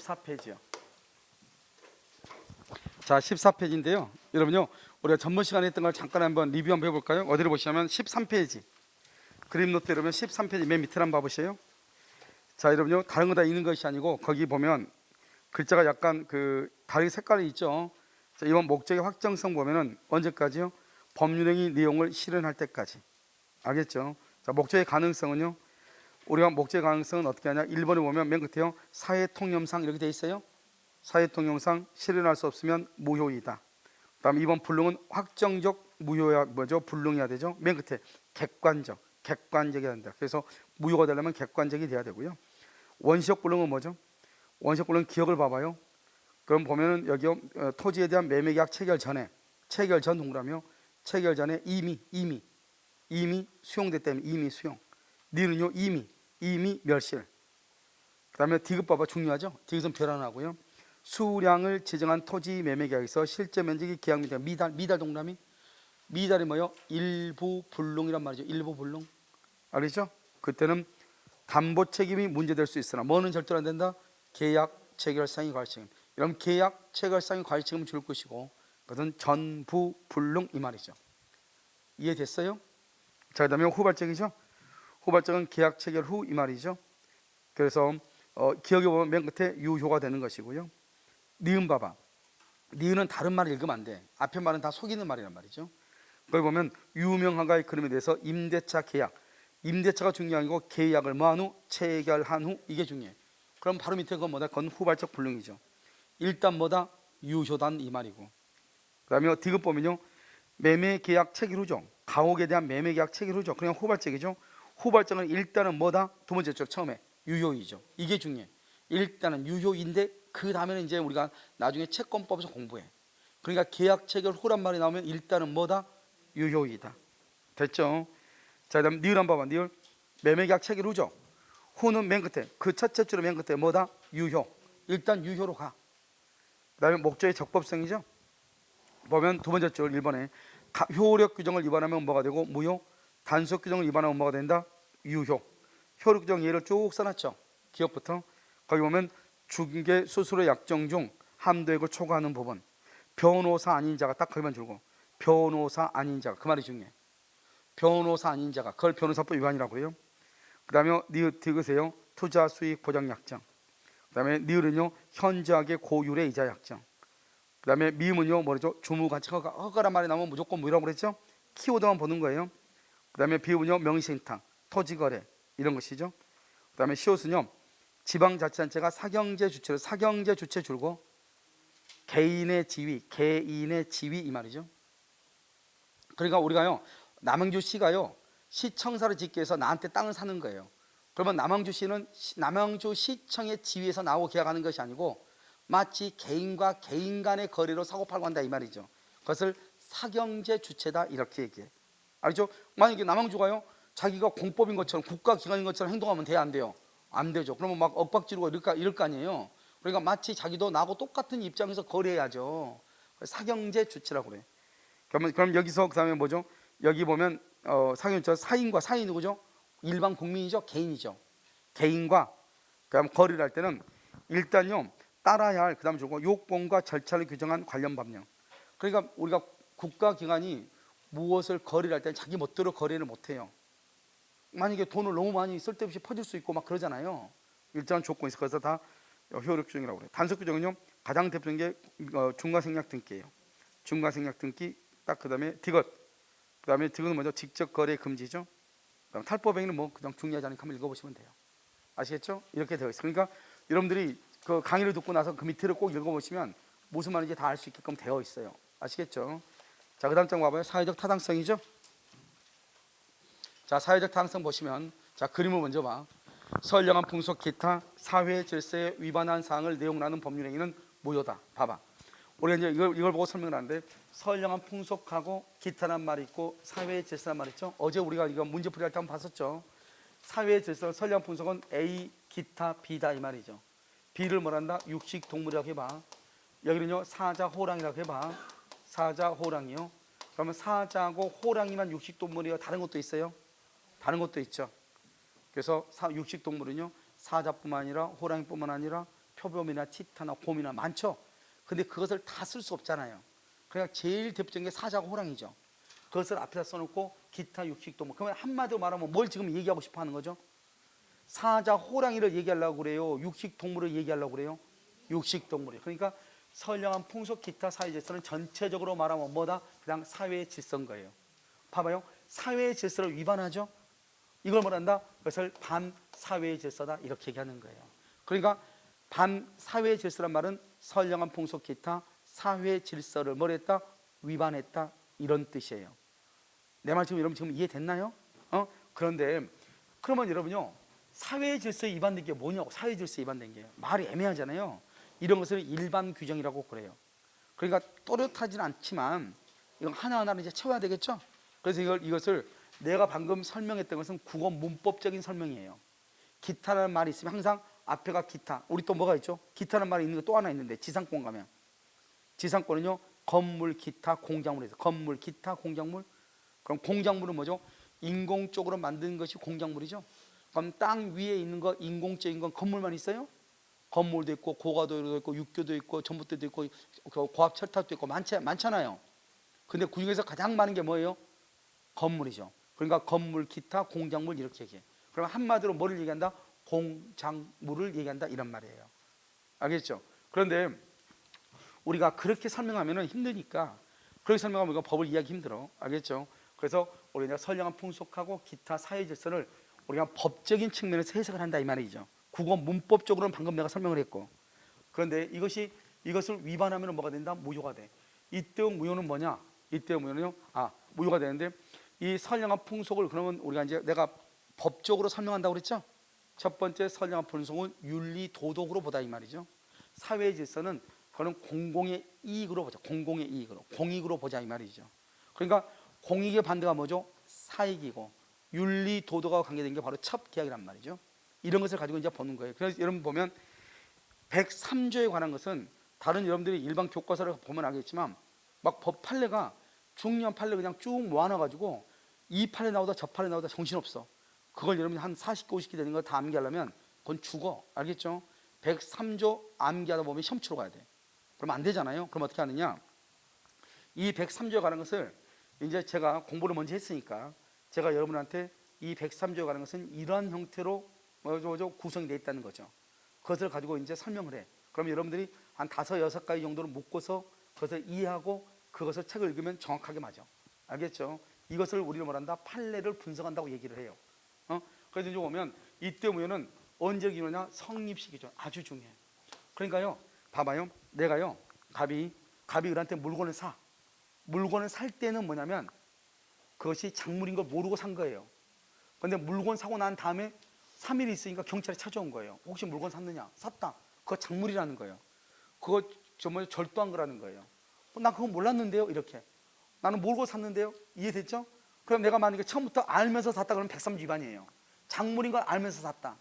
14페이지요. 자, 14페이지인데요. 여러분요, 우리가 전번 시간에 했던 걸 잠깐 한번 리뷰 한번 해볼까요? 어디를 보시냐면 13페이지. 그림 노트 여러분 13페이지 맨 밑에 한번 봐보세요. 자, 여러분요, 다른 거 다 있는 것이 아니고 거기 보면 글자가 약간 다른 색깔이 있죠. 자, 이번 목적의 확정성 보면은 언제까지요? 법률행위 내용을 실현할 때까지. 알겠죠? 자, 목적의 가능성은요. 우리가 목적의 가능성은 어떻게 하냐? 1번에 보면 맨 끝에요. 사회통념상 이렇게 돼 있어요. 사회통념상 실현할 수 없으면 무효이다. 그다음 2번 불능은 확정적 무효야 뭐죠? 불능해야 되죠. 맨 끝에 객관적이어야 된다. 그래서 무효가 되려면 객관적이 돼야 되고요. 원시적 불능은 뭐죠? 원시적 불능 기억을 봐봐요. 그럼 보면은 여기요, 토지에 대한 매매계약 체결 전에, 체결 전 동그라미요. 체결 전에 이미 수용됐다면 이미 수용. 니는요 이미 멸실. 그다음에 디귿 봐봐, 중요하죠. 디귿은 별 안 하고요. 수량을 지정한 토지 매매계약에서 실제 면적이 계약 미달 동그라미. 미달이 뭐요? 일부 불능이란 말이죠. 일부 불능. 알겠죠? 그때는 담보 책임이 문제될 수 있으나 뭐는 절대로 안 된다? 계약 체결상의 과실 책임. 이런 계약 체결상의 과실 책임을 줄 것이고 그것은 전부 불능 이 말이죠. 이해됐어요? 자, 그다음에 후발적이죠. 후발적은 계약 체결 후 이 말이죠. 그래서 기억해 보면 맨 끝에 유효가 되는 것이고요. 니은 봐봐. 니은은 다른 말을 읽으면 안 돼. 앞에 말은 다 속이는 말이란 말이죠. 거기 보면 유명한가의 그림에 대해서 임대차 계약. 임대차가 중요한 거고 계약을 뭐한 후? 체결한 후. 이게 중요해. 그럼 바로 밑에 그건 뭐다? 그건 후발적 불능이죠. 일단 뭐다? 유효단 이 말이고. 그 다음에 디귿 보면요. 매매계약 체결 후죠. 가옥에 대한 매매계약 체결 후죠. 그냥 후발적이죠. 후발적은 일단은 뭐다? 두 번째 쪽 처음에 유효이죠. 이게 중요해. 일단은 유효인데 그 다음에는 이제 우리가 나중에 채권법에서 공부해. 그러니까 계약 체결 후란 말이 나오면 일단은 뭐다? 유효이다. 됐죠? 자, 그다음 니을 한번 봐봐. 니을 매매계약 체결 후죠. 후는 맨 끝에 그 첫째 줄의 맨 끝에 뭐다? 유효. 일단 유효로 가. 그다음에 목적의 적법성이죠. 보면 두 번째 줄 1번에 효력 규정을 위반하면 뭐가 되고 무효. 단속 규정을 위반하면 뭐가 된다? 유효. 효력 규정 예를 쭉 써놨죠. 기억부터 거기 보면 중개 수수료 약정 중 함도액을 초과하는 부분. 변호사 아닌 자가 딱 거기만 줄고 변호사 아닌 자가 그 말이 중요해. 변호사 아닌 자가 그걸 변호사법 위반이라고 해요. 그 다음에 니은 디귿에요. 투자 수익 보장 약정. 그 다음에 니을은요 현저하게 고율의 이자 약정. 그 다음에 미음은요 뭐죠? 주무가치 허가란 말이 나오면 무조건 무효라고 그랬죠. 키워드만 보는 거예요. 그 다음에 비음은요 명의신탁, 토지거래 이런 것이죠. 그 다음에 시옷은요 지방자치단체가 사경제 주체로 사경제 주체 줄고 개인의 지위 이 말이죠. 그러니까 우리가요 남양주시가요 시청사를 짓기 위해서 나한테 땅을 사는 거예요. 그러면 남양주시는 남양주 시청의 지위에서 나오고 계약하는 것이 아니고 마치 개인과 개인 간의 거래로 사고팔고 한다 이 말이죠. 그것을 사경제 주체다 이렇게 얘기해. 알죠? 만약에 남양주가요 자기가 공법인 것처럼 국가기관인 것처럼 행동하면 돼요, 안 돼요? 안 되죠. 그러면 막 엇박지르고 이럴 거 아니에요. 그러니까 마치 자기도 나하고 똑같은 입장에서 거래해야죠. 사경제 주체라고 그래. 그럼 여기서 그 다음에 뭐죠? 여기 보면 사경제 사인과 사인 누구죠? 일반 국민이죠, 개인이죠. 개인과 그다음 거래를 할 때는 일단요 따라야 할 그다음 주고 요건과 절차를 규정한 관련 법령. 그러니까 우리가 국가기관이 무엇을 거래를 할 때는 자기 멋대로 거래를 못해요. 만약에 돈을 너무 많이 쓸데없이 퍼질 수 있고 막 그러잖아요. 일정한 조건이 있어. 그래서 다 효력 규정이라고 그래요. 단속 규정은요 가장 대표적인 게 중과생략 등기예요. 중과생략 등기 딱 그다음에 디귿. 그다음에 디귿은 뭐죠? 직접 거래 금지죠. 그다음 탈법행위는 뭐 그냥 중요하지 않으니까 한번 읽어보시면 돼요. 아시겠죠? 이렇게 되어 있어요. 그러니까 여러분들이 그 강의를 듣고 나서 그 밑에를 꼭 읽어보시면 무슨 말인지 다 알 수 있게끔 되어 있어요. 아시겠죠? 자, 그 다음 장 봐봐요. 사회적 타당성이죠. 자, 사회적 타당성 보시면 자 그림을 먼저 봐. 선량한 풍속 기타 사회 질서에 위반한 사항을 내용나는 법률행위는 무효다. 봐봐. 우리가 이제 이걸 보고 설명을 하는데 선량한 풍속하고 기타란 말이 있고 사회 질서란 말이 있죠. 어제 우리가 이거 문제풀이 할 때 한번 봤었죠. 사회 질서 선량한 풍속은 A, 기타, B다 이 말이죠. B를 뭐란다? 육식 동물이라고 해봐. 여기는요 사자, 호랑이라고 해봐. 사자, 호랑이요. 그러면 사자하고 호랑이만 육식 동물이요. 다른 것도 있어요? 다른 것도 있죠. 그래서 육식 동물은요 사자뿐만 아니라 호랑이뿐만 아니라 표범이나 치타나 곰이나 많죠. 근데 그것을 다 쓸 수 없잖아요. 그러니까 제일 대표적인 게 사자가 호랑이죠. 그것을 앞에다 써놓고 기타 육식동물. 그러면 한마디로 말하면 뭘 지금 얘기하고 싶어 하는 거죠? 사자, 호랑이를 얘기하려고 그래요? 육식동물을 얘기하려고 그래요? 육식동물이에요. 그러니까 선량한 풍속, 기타, 사회질서는 전체적으로 말하면 뭐다? 그냥 사회의 질서인 거예요. 봐봐요. 사회의 질서를 위반하죠? 이걸 뭐란다? 그것을 반사회의 질서다. 이렇게 얘기하는 거예요. 그러니까 반사회의 질서란 말은 선량한 풍속, 기타, 사회의 질서를 뭘 했다? 위반했다. 이런 뜻이에요. 내 말 지금 여러분 지금 이해됐나요? 그런데 그러면 여러분요, 사회의 질서에 위반된 게 뭐냐고. 사회의 질서에 위반된 게 말이 애매하잖아요. 이런 것을 일반 규정이라고 그래요. 그러니까 또렷하지는 않지만 이건 하나하나 이제 채워야 되겠죠. 그래서 이것을 내가 방금 설명했던 것은 국어 문법적인 설명이에요. 기타라는 말이 있으면 항상 앞에가 기타. 우리 또 뭐가 있죠? 기타라는 말이 있는 거 또 하나 있는데 지상권 가면 지상권은요, 건물, 기타, 공작물에서 건물, 기타, 공작물. 그럼 공작물은 뭐죠? 인공적으로 만든 것이 공작물이죠. 그럼 땅 위에 있는 거, 인공적인 건 건물만 있어요? 건물도 있고 고가도도 있고 육교도 있고 전봇대도 있고 고압 철탑도 있고 많잖아요. 근데 그 중에서 가장 많은 게 뭐예요? 건물이죠. 그러니까 건물, 기타, 공작물 이렇게 얘기해. 그럼 한마디로 뭐를 얘기한다? 공작물을 얘기한다 이런 말이에요. 알겠죠? 그런데 우리가 그렇게 설명하면 힘드니까, 그렇게 설명하면 이거 법을 이해하기 힘들어. 알겠죠? 그래서 우리가 선량한 풍속하고 기타 사회 질서를 우리가 법적인 측면에서 해석을 한다 이 말이죠. 국어 문법적으로는 방금 내가 설명을 했고, 그런데 이것을 위반하면 뭐가 된다? 무효가 돼. 이때 무효는 뭐냐? 이때 무효는요, 무효가 되는데, 이 선량한 풍속을 그러면 우리가 이제 내가 법적으로 설명한다고 그랬죠? 첫 번째 선량한 풍속은 윤리 도덕으로 보다 이 말이죠. 사회 질서는 그거는 공공의 이익으로 보자. 공공의 이익으로, 공익으로 보자 이 말이죠. 그러니까 공익의 반대가 뭐죠? 사익이고, 윤리 도덕과 관계된 게 바로 첩계약이란 말이죠. 이런 것을 가지고 이제 보는 거예요. 그래서 여러분 보면 103조에 관한 것은 다른 여러분들이 일반 교과서를 보면 알겠지만 막 법 판례가 중요한 판례 그냥 쭉 모아놔가지고 이 판례 나오다 저 판례 나오다 정신없어. 그걸 여러분이 한 40개 50개 되는 거 다 암기하려면 그건 죽어. 알겠죠? 103조 암기하다 보면 시험 치러 가야 돼. 그럼 안 되잖아요. 그럼 어떻게 하느냐? 이 103조에 관한 것을 이제 제가 공부를 먼저 했으니까 제가 여러분한테 이 103조에 관한 것은 이러한 형태로 구성이 되어 있다는 거죠. 그것을 가지고 이제 설명을 해. 그럼 여러분들이 한 5, 6가지 정도를 묶어서 그것을 이해하고 그것을 책을 읽으면 정확하게 맞아. 알겠죠? 이것을 우리는 뭐란다? 판례를 분석한다고 얘기를 해요. 그래서 이제 보면 이때 무효는 언제 기느냐? 성립시기죠. 아주 중요해. 그러니까요, 봐봐요. 내가요, 갑이 을한테 물건을 사. 물건을 살 때는 뭐냐면 그것이 작물인 걸 모르고 산 거예요. 근데 물건 사고 난 다음에 3일이 있으니까 경찰에 찾아온 거예요. 혹시 물건 샀느냐? 샀다. 그거 작물이라는 거예요. 그거 정말 절도한 거라는 거예요. 나 그거 몰랐는데요. 이렇게. 나는 모르고 샀는데요. 이해됐죠? 그럼 내가 만약에 처음부터 알면서 샀다 그러면 103조 위반이에요. 작물인 걸 알면서 샀다.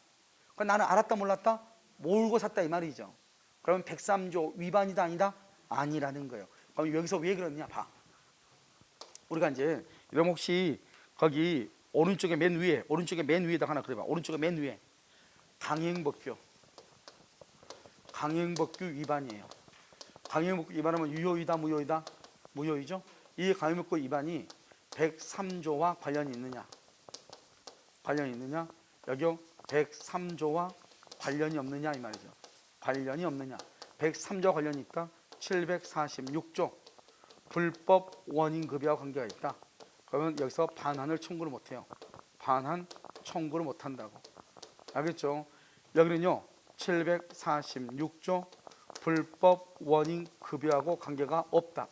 그럼 나는 알았다 몰랐다? 모르고 샀다 이 말이죠. 그러면 103조 위반이다 아니다? 아니라는 거예요. 그럼 여기서 왜 그러느냐 봐. 우리가 이제 여러분 혹시 거기 오른쪽에 맨 위에다 하나 그려봐. 오른쪽에 맨 위에 강행법규 위반이에요. 강행법규 위반하면 유효이다 무효이다? 무효이죠. 이 강행법규 위반이 103조와 관련이 있느냐? 여기요 103조와 관련이 없느냐 이 말이죠. 관련이 없느냐? 103조와 관련이 있다. 746조 불법 원인급여와 관계가 있다. 그러면 여기서 반환을 청구를 못해요. 반환 청구를 못한다고. 알겠죠? 여기는요 746조 불법 원인급여하고 관계가 없다.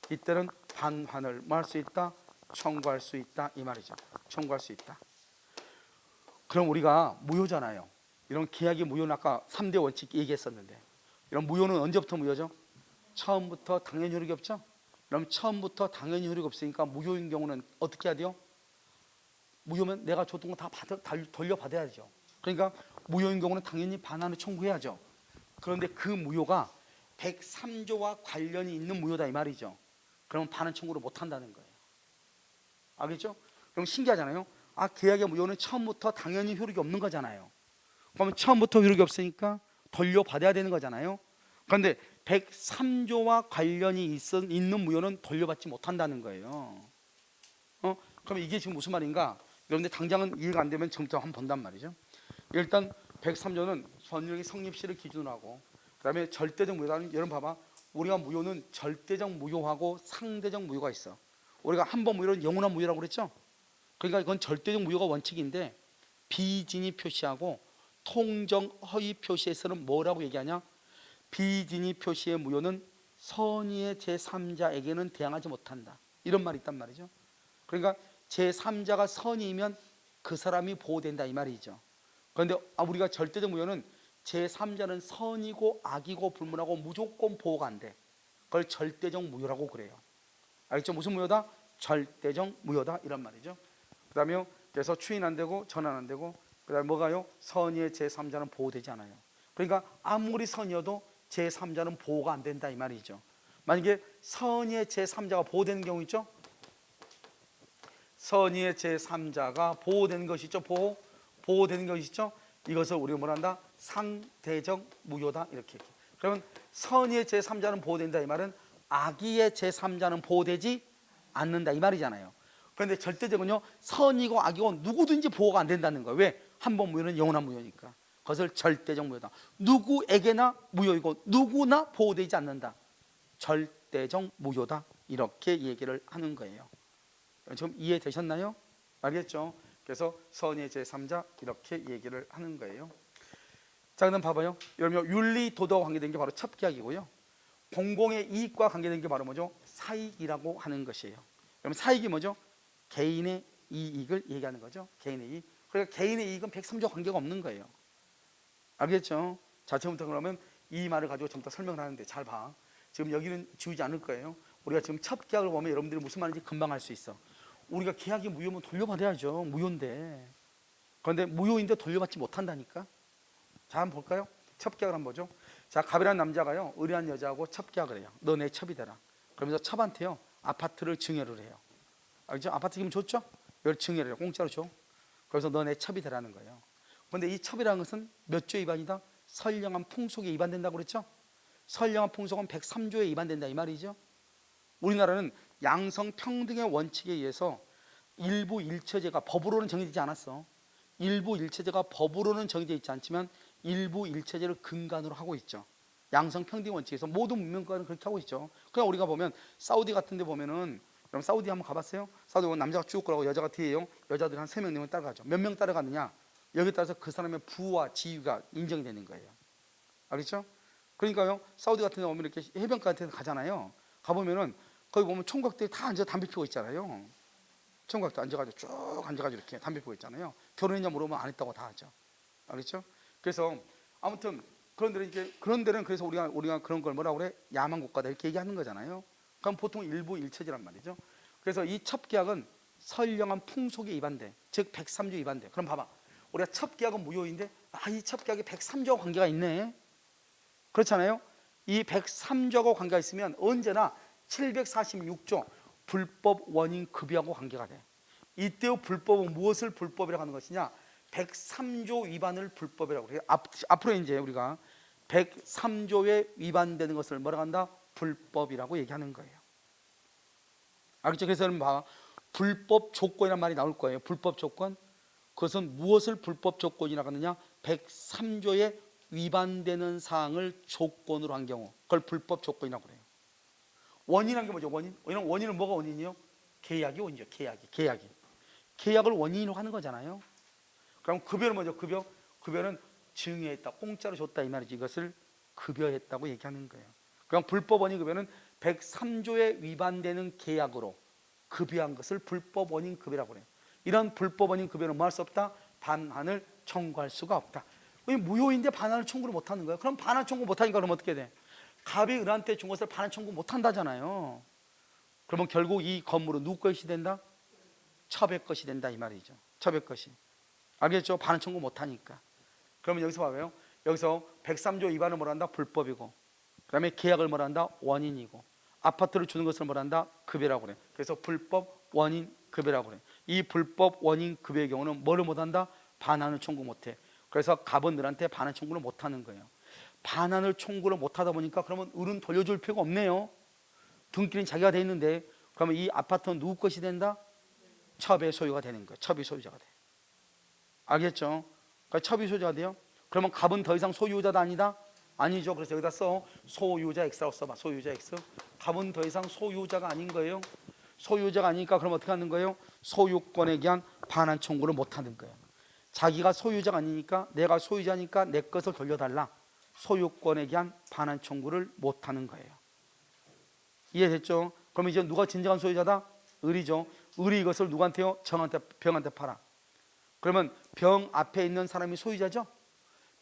이때는 반환을 뭐 할 수 있다? 청구할 수 있다 이 말이죠. 청구할 수 있다. 그럼 우리가 무효잖아요. 이런 계약이 무효는 아까 3대 원칙 얘기했었는데, 이런 무효는 언제부터 무효죠? 처음부터 당연히 효력이 없죠? 그럼 처음부터 당연히 효력이 없으니까 무효인 경우는 어떻게 해야 돼요? 무효면 내가 줬던 거 다 돌려받아야죠. 그러니까 무효인 경우는 당연히 반환을 청구해야죠. 그런데 그 무효가 103조와 관련이 있는 무효다 이 말이죠. 그러면 반환 청구를 못한다는 거예요. 알겠죠? 그럼 신기하잖아요. 계약의 무효는 처음부터 당연히 효력이 없는 거잖아요. 그러면 처음부터 효력이 없으니까 돌려받아야 되는 거잖아요. 그런데 103조와 관련이 있는 무효는 돌려받지 못한다는 거예요. 그럼 이게 지금 무슨 말인가? 여러분들 당장은 이해가 안 되면 정점 한번 본단 말이죠. 일단 103조는 법률의 성립시를 기준으로 하고, 그 다음에 절대적 무효는, 여러분 봐봐, 우리가 무효는 절대적 무효하고 상대적 무효가 있어. 우리가 한 번 무효는 영원한 무효라고 그랬죠. 그러니까 이건 절대적 무효가 원칙인데, 비진이 표시하고 통정 허위 표시에서는 뭐라고 얘기하냐? 비진이 표시의 무효는 선의의 제3자에게는 대항하지 못한다, 이런 말이 있단 말이죠. 그러니까 제3자가 선의이면 그 사람이 보호된다, 이 말이죠. 그런데 우리가 절대적 무효는 제3자는 선이고 악이고 불문하고 무조건 보호가 안 돼. 그걸 절대적 무효라고 그래요. 알겠죠? 무슨 무효다? 절대적 무효다, 이런 말이죠. 그 다음에 그래서 추인 안 되고 전환 안 되고, 그 다음에 뭐가요? 선의의 제3자는 보호되지 않아요. 그러니까 아무리 선이어도 제3자는 보호가 안 된다, 이 말이죠. 만약에 선의의 제3자가 보호되는 경우 있죠? 선의의 제3자가 보호되는 것이 있죠. 보호되는 것이 있죠. 이것을 우리가 뭐라 한다? 상대적 무효다, 이렇게. 그러면 선의의 제3자는 보호된다, 이 말은 악의의 제3자는 보호되지 않는다, 이 말이잖아요. 그런데 절대적은요, 선이고 악이고 누구든지 보호가 안 된다는 거예요. 왜? 한 번 무효는 영원한 무효니까. 그것을 절대적 무효다. 누구에게나 무효이고 누구나 보호되지 않는다. 절대적 무효다, 이렇게 얘기를 하는 거예요. 지금 이해되셨나요? 알겠죠? 그래서 선의의 제3자, 이렇게 얘기를 하는 거예요. 자, 그럼 봐봐요. 여러분, 윤리 도덕과 관계된 게 바로 첩계약이고요. 공공의 이익과 관계된 게 바로 뭐죠? 사익이라고 하는 것이에요. 그럼 사익이 뭐죠? 개인의 이익을 얘기하는 거죠. 개인의 이익. 그러니까 개인의 이익은 103조 관계가 없는 거예요. 알겠죠? 자, 지금부터 그러면 이 말을 가지고 좀 더 설명을 하는데, 잘 봐. 지금 여기는 지우지 않을 거예요. 우리가 지금 첩계약을 보면 여러분들이 무슨 말인지 금방 알 수 있어. 우리가 계약이 무효면 돌려받아야죠. 무효인데. 그런데 무효인데 돌려받지 못한다니까. 자, 한번 볼까요? 첩계약을 한번 보죠. 자, 갑이라는 남자가요, 의리한 여자하고 첩계약을 해요. 너 내 첩이 되라. 그러면서 첩한테요, 아파트를 증여를 해요. 알죠? 아파트 기분 좋죠? 이걸 증여를 해요. 공짜로 줘. 그래서 너 내 첩이 되라는 거예요. 그런데 이 첩이라는 것은 몇 조 위반이다? 선량한 풍속에 위반된다고 그랬죠? 선량한 풍속은 103조에 위반된다, 이 말이죠. 우리나라는 양성평등의 원칙에 의해서 일부 일처제가 법으로는 정해지지 않았어. 일부 일처제가 법으로는 정해져 있지 않지만 일부 일처제를 근간으로 하고 있죠. 양성평등 원칙에서 모든 문명국가는 그렇게 하고 있죠. 그냥 우리가 보면 사우디 같은 데 보면은, 여러분 사우디 한번 가봤어요? 사우디 보면 남자가 쭉 걸어가고 여자가 뒤에요. 여자들이 한 3명, 4명 따라가죠. 몇 명 따라가느냐? 여기에 따라서 그 사람의 부와 지위가 인정이 되는 거예요. 알겠죠? 그러니까요, 사우디 같은 데 보면 이렇게 해변가 같은 데 가잖아요. 가보면은 거기 보면 총각들이 다 앉아 담배 피우고 있잖아요. 총각도 앉아가지고 쭉 앉아가지고 이렇게 담배 피우고 있잖아요. 결혼했냐 물어보면 안 했다고 다 하죠. 알겠죠? 그래서 아무튼 그런 데는 그래서 우리가 그런 걸 뭐라고 그래? 야만 국가다, 이렇게 얘기하는 거잖아요. 그럼 보통 일부 일처제란 말이죠. 그래서 이 첩계약은 선량한 풍속에 위반돼. 즉 103조 위반돼. 그럼 봐봐. 우리가 첩계약은 무효인데, 이 첩계약이 103조와 관계가 있네. 그렇잖아요. 이 103조하고 관계가 있으면 언제나 746조 불법 원인 급여하고 관계가 돼. 이때의 불법은 무엇을 불법이라고 하는 것이냐? 103조 위반을 불법이라고 해요. 앞으로 이제 우리가 103조에 위반되는 것을 뭐라고 한다? 불법이라고 얘기하는 거예요. 알겠죠? 그래서 봐, 불법 조건이라는 말이 나올 거예요. 불법 조건. 그것은 무엇을 불법 조건이라고 하느냐? 103조에 위반되는 사항을 조건으로 한 경우, 그걸 불법 조건이라고 그래요. 원인이라는 게 뭐죠? 원인은 뭐가 원인이요? 계약이 원인이죠. 계약을 원인으로 하는 거잖아요. 그럼 급여는 뭐죠? 급여는 증여했다, 공짜로 줬다, 이 말이지. 이것을 급여했다고 얘기하는 거예요. 그럼 불법 원인 급여는 103조에 위반되는 계약으로 급여한 것을 불법 원인 급여라고 그래요. 이런 불법 원인 급여는 뭐 할 수 없다? 반환을 청구할 수가 없다. 무효인데 반환을 청구를 못하는 거예요. 그럼 반환 청구 못하니까 그럼 어떻게 돼? 갑이 을한테 준 것을 반환 청구 못한다잖아요. 그러면 결국 이 건물은 누구 것이 된다? 첩의 것이 된다, 이 말이죠. 첩의 것이. 알겠죠? 반환 청구 못하니까. 그러면 여기서 봐봐요. 여기서 103조 위반을 뭐란다? 불법이고, 그 다음에 계약을 뭐란다? 원인이고, 아파트를 주는 것을 뭐란다? 급여라고 그래. 그래서 불법 원인 급여라고 그래. 이 불법 원인 급여의 경우는 뭐를 못한다? 반환을 청구 못해. 그래서 갑은 늘한테 반환 청구를 못하는 거예요. 반환을 청구를 못하다 보니까 그러면 을은 돌려줄 필요가 없네요. 등기는 자기가 돼 있는데 그러면 이 아파트는 누구 것이 된다? 첩의 소유가 되는 거예요. 첩이 소유자가 돼. 알겠죠? 그러니까 첩이 소유자가 돼요. 그러면 갑은 더 이상 소유자다 아니다? 아니죠. 그래서 여기다 써 소유자 X라고 써봐. 소유자 X. 갑은 더 이상 소유자가 아닌 거예요. 소유자가 아니니까 그럼 어떻게 하는 거예요? 소유권에 대한 반환 청구를 못 하는 거예요. 자기가 소유자가 아니니까 내가 소유자니까 내 것을 돌려달라. 소유권에 대한 반환 청구를 못 하는 거예요. 이해됐죠? 그럼 이제 누가 진정한 소유자다? 을이죠. 을이 이것을 누구한테요? 병한테 팔아. 그러면 병 앞에 있는 사람이 소유자죠?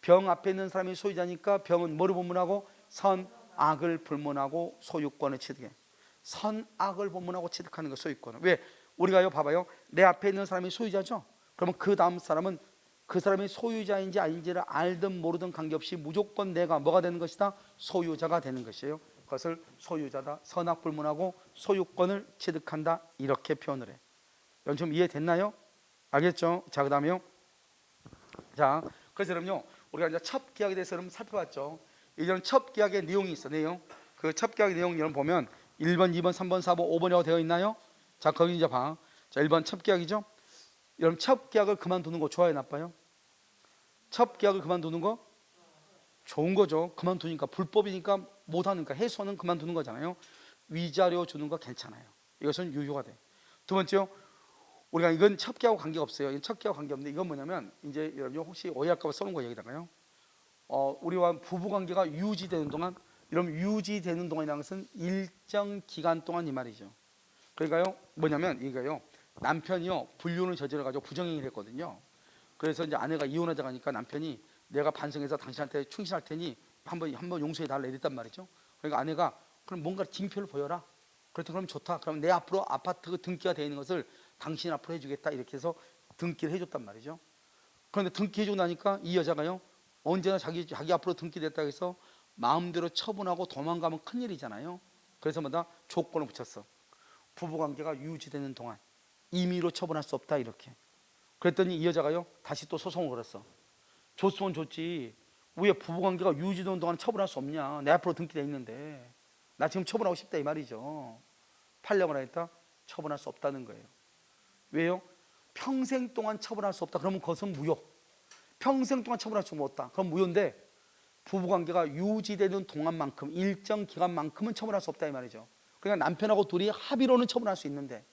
병 앞에 있는 사람이 소유자니까 병은 뭐를 본문하고? 선악을 불문하고 소유권을 취득해. 선악을 본문하고 취득하는 거 소유권을. 왜? 우리가요 봐봐요. 내 앞에 있는 사람이 소유자죠? 그러면 그 다음 사람은 그 사람이 소유자인지 아닌지를 알든 모르든 관계없이 무조건 내가 뭐가 되는 것이다? 소유자가 되는 것이에요. 그것을 소유자다. 선악 불문하고 소유권을 취득한다. 이렇게 표현을 해. 여러분 좀 이해됐나요? 알겠죠? 자, 그 다음에요. 자, 그래서 그럼요. 우리가 이제 첩 계약에 대해서 여러분 살펴봤죠. 이런 첩 계약의 내용이 있어. 내용. 그 첩 계약의 내용 여러분 보면 1번, 2번, 3번, 4번, 5번이라고 되어 있나요? 자, 거기 이제 봐. 자, 1번 첩 계약이죠. 여러분 첩 계약을 그만두는 거 좋아요, 나빠요? 첩 계약을 그만두는 거 좋은 거죠. 그만두니까 불법이니까 못하니까 해소는 그만두는 거잖아요. 위자료 주는 거 괜찮아요. 이것은 유효가 돼. 두 번째요. 우리가 이건 첩계하고 관계가 없어요. 첩계하고 관계 없는데 이건 뭐냐면 이제 여러분 혹시 오해할까봐 써놓은 거 여기다가요. 우리와 부부 관계가 유지되는 동안, 이러면 유지되는 동안이라는 것은 일정 기간 동안 이 말이죠. 그러니까요 뭐냐면 이거요. 남편이요 불륜을 저질러가지고 부정행위를 했거든요. 그래서 이제 아내가 이혼하자고 하니까 남편이 내가 반성해서 당신한테 충실할 테니 한번 용서해 달라 이랬단 말이죠. 그러니까 아내가 그럼 뭔가 징표를 보여라. 그랬더니 그럼 좋다. 그럼 내 앞으로 아파트 등기가 되어 있는 것을 당신 앞으로 해주겠다. 이렇게 해서 등기를 해줬단 말이죠. 그런데 등기해주고 나니까 이 여자가요 언제나 자기 앞으로 등기됐다고 해서 마음대로 처분하고 도망가면 큰일이잖아요. 그래서 뭐다 조건을 붙였어. 부부관계가 유지되는 동안 임의로 처분할 수 없다 이렇게. 그랬더니 이 여자가요 다시 또 소송을 걸었어. 줬으면 줬지 왜 부부관계가 유지되는 동안 처분할 수 없냐. 내 앞으로 등기돼 있는데 나 지금 처분하고 싶다 이 말이죠. 판례가 나있다 처분할 수 없다는 거예요. 왜요? 평생 동안 처분할 수 없다. 그러면 그것은 무효. 평생 동안 처분할 수 없다. 그럼 무효인데 부부관계가 유지되는 동안만큼 일정 기간만큼은 처분할 수 없다 이 말이죠. 그러니까 남편하고 둘이 합의로는 처분할 수 있는데,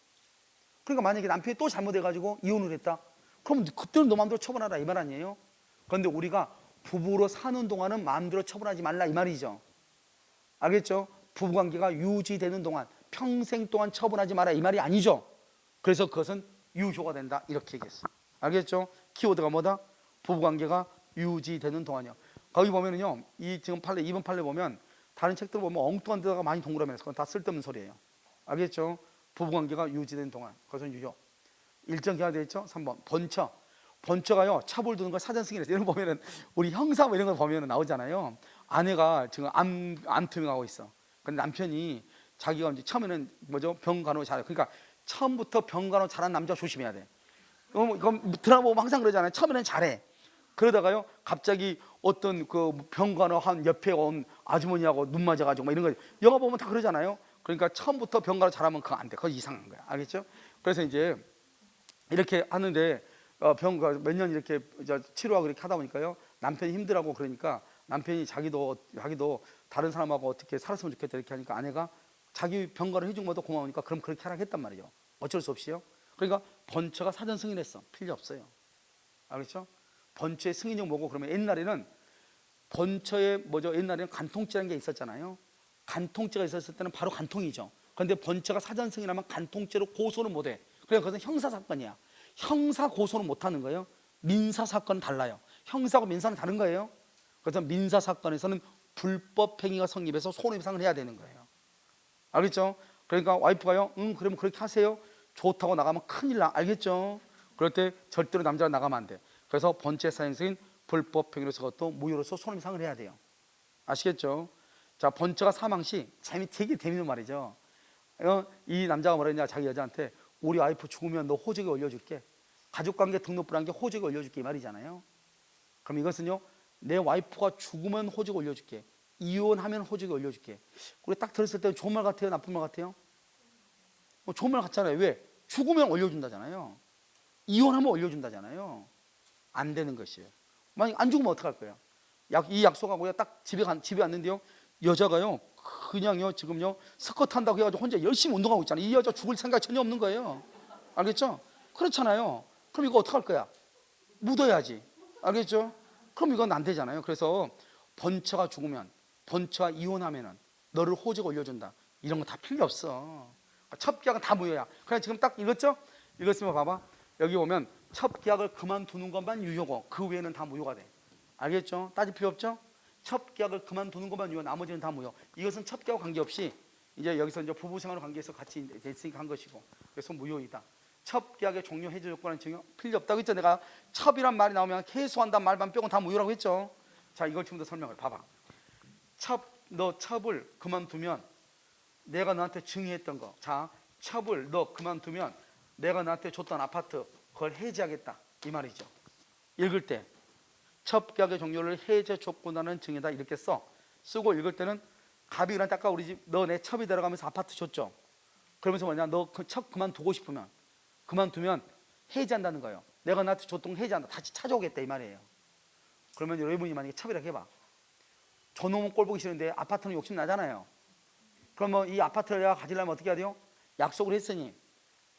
그러니까 만약에 남편이 또 잘못해가지고 이혼을 했다. 그럼 그때는 너 마음대로 처분하라 이 말 아니에요? 그런데 우리가 부부로 사는 동안은 마음대로 처분하지 말라 이 말이죠. 알겠죠? 부부관계가 유지되는 동안 평생 동안 처분하지 마라 이 말이 아니죠. 그래서 그것은 유효가 된다 이렇게 얘기했어. 알겠죠? 키워드가 뭐다? 부부관계가 유지되는 동안이요. 거기 보면은요 이 지금 판례 2번 판례 보면 다른 책들 보면 엉뚱한 데다가 많이 동그라미해서 그건 다 쓸데없는 소리예요. 알겠죠? 부부관계가 유지되는 동안 그것은 유효. 일정 기간 되어 있죠. 3번 번처. 번처가요 차볼 두는 거 사전 승인해서 이런 거 보면은 우리 형사 뭐 이런 거 보면은 나오잖아요. 아내가 지금 암 투명하고 있어. 근데 남편이 자기가 이제 처음에는 뭐죠 병간호 잘해. 그러니까 처음부터 병간호 잘한 남자 조심해야 돼. 그럼 드라마 보면 항상 그러잖아요. 처음에는 잘해. 그러다가요 갑자기 어떤 그 병간호 한 옆에 온 아주머니하고 눈 맞아가지고 막 이런 거 영화 보면 다 그러잖아요. 그러니까 처음부터 병간호 잘하면 그거 안 돼. 그거 이상한 거야. 알겠죠? 그래서 이제 이렇게 하는데 병가 몇 년 이렇게 치료하고 이렇게 하다 보니까요 남편이 힘들하고 그러니까 남편이 자기도 다른 사람하고 어떻게 살았으면 좋겠다 이렇게 하니까 아내가 자기 병가를 해준 것도 고마우니까 그럼 그렇게 하라고 했단 말이죠. 어쩔 수 없이요. 그러니까 번처가 사전 승인했어. 필요 없어요. 알겠죠? 번처의 승인이 뭐고 그러면 옛날에는 번처에 뭐죠? 옛날에는 간통죄라는 게 있었잖아요. 간통죄가 있었을 때는 바로 간통이죠. 그런데 번처가 사전 승인하면 간통죄로 고소는 못해. 그래서 그것은 형사 사건이야. 형사 고소는 못하는 거예요. 민사 사건은 달라요. 형사하고 민사는 다른 거예요. 그래서 민사 사건에서는 불법 행위가 성립해서 손해배상을 해야 되는 거예요. 알겠죠? 그러니까 와이프가요 그러면 그렇게 하세요. 좋다고 나가면 큰일 나. 알겠죠? 그럴 때 절대로 남자가 나가면 안 돼. 그래서 번째 사행승인 불법 행위로서 그것도 무효로서 손해배상을 해야 돼요. 아시겠죠? 자, 번처가 사망 시 되게 재밌는 말이죠. 이 남자가 뭐라 했냐 자기 여자한테 우리 와이프 죽으면 너 호적에 올려줄게. 가족관계 등록부란 게 호적에 올려줄게 이 말이잖아요. 그럼 이것은요 내 와이프가 죽으면 호적 올려줄게. 이혼하면 호적이 올려줄게. 우리 딱 들었을 때 좋은 말 같아요? 나쁜 말 같아요? 좋은 말 같잖아요. 왜? 죽으면 올려준다잖아요. 이혼하면 올려준다잖아요. 안 되는 것이에요. 만약 안 죽으면 어떡할 거예요? 이 약속하고요. 딱 집에 왔는데요. 여자가요. 그냥요. 지금요. 스쿼트 한다고 해가지고 혼자 열심히 운동하고 있잖아요. 이 여자 죽을 생각 전혀 없는 거예요. 알겠죠? 그렇잖아요. 그럼 이거 어떡할 거야? 묻어야지. 알겠죠? 그럼 이건 안 되잖아요. 그래서 본처가 죽으면, 본처와 이혼하면은 너를 호적 올려준다. 이런 거 다 필요 없어. 첩계약은 다 무효야. 그래 지금 딱 읽었죠? 읽었으면 봐봐. 여기 보면 첩계약을 그만두는 것만 유효고 그 외에는 다 무효가 돼. 알겠죠? 따질 필요 없죠? 첩계약을 그만두는 것만 유효, 나머지는 다 무효. 이것은 첩계약 관계없이 이제 여기서 이제 부부생활 관계에서 같이 됐으니까 한 것이고, 그래서 무효이다. 첩계약의 종료 해제 조건은 전혀 필요 없다고 했죠. 내가 첩이란 말이 나오면 해소한다는 말만 빼고는 다 무효라고 했죠. 자, 이걸 지금부터 설명을 봐봐. 너 첩을 그만두면 내가 너한테 증여했던 거, 자, 첩을 너 그만두면 내가 너한테 줬던 아파트 그걸 해지하겠다 이 말이죠. 읽을 때 첩계약의 종료를 해제 조건하는 증여다 이렇게 쓰고 읽을 때는 갑이 그런데 아까 우리 집 너 내 첩이 들어가면서 아파트 줬죠. 그러면서 뭐냐, 너 그 첩 그만두고 싶으면 그만두면 해지한다는 거예요. 내가 나한테 줬던 거 해지한다. 다시 찾아오겠다 이 말이에요. 그러면 여러분이 만약에 첩이라고 해봐. 저놈은 꼴 보기 싫은데 아파트는 욕심 나잖아요. 그러면 이 아파트를 내가 가지려면 어떻게 해야 돼요? 약속을 했으니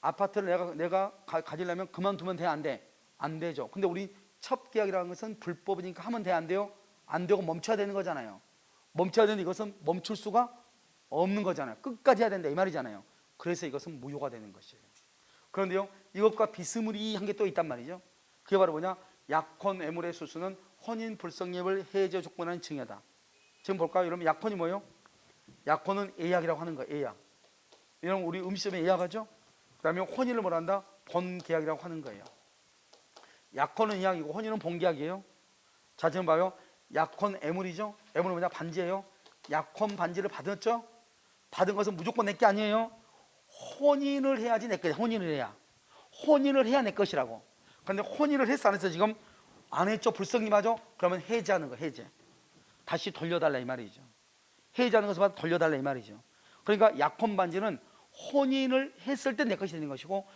아파트를 내가 가지려면 그만두면 돼, 안 돼? 안 되죠. 근데 우리 첩계약이라는 것은 불법이니까 하면 돼, 안 돼요? 안 되고 멈춰야 되는 거잖아요. 멈춰야 되는데 이것은 멈출 수가 없는 거잖아요. 끝까지 해야 된다 이 말이잖아요. 그래서 이것은 무효가 되는 것이에요. 그런데요, 이것과 비스무리한 게 또 있단 말이죠. 그게 바로 뭐냐? 약혼 애물의 수수는 혼인 불성립을 해제 조건하는 증여다. 지금 볼까요? 여러분, 약혼이 뭐예요? 약혼은 예약이라고 하는 거예요. 예약. 여러분, 우리 음식점에 예약하죠? 그 다음에 혼인을 뭐라 한다? 본계약이라고 하는 거예요. 약혼은 예약이고 혼인은 본계약이에요. 자, 지금 봐요. 약혼 애물이죠? 애물은 뭐냐? 반지예요. 약혼 반지를 받았죠? 받은 것은 무조건 내 게 아니에요. 혼인을 해야지 내 것이야. 혼인을 해야 내 것이라고. 그런데 혼인을 했어 안 했어? 지금 안 했죠? 불성립하죠? 그러면 해제하는 거, 해제. 다시 돌려달라 이 말이죠. 해제하는 것을 돌려달라 이 말이죠. 그러니까 약혼 반지는 혼인을 했을 때 내 것이 되는 것이고,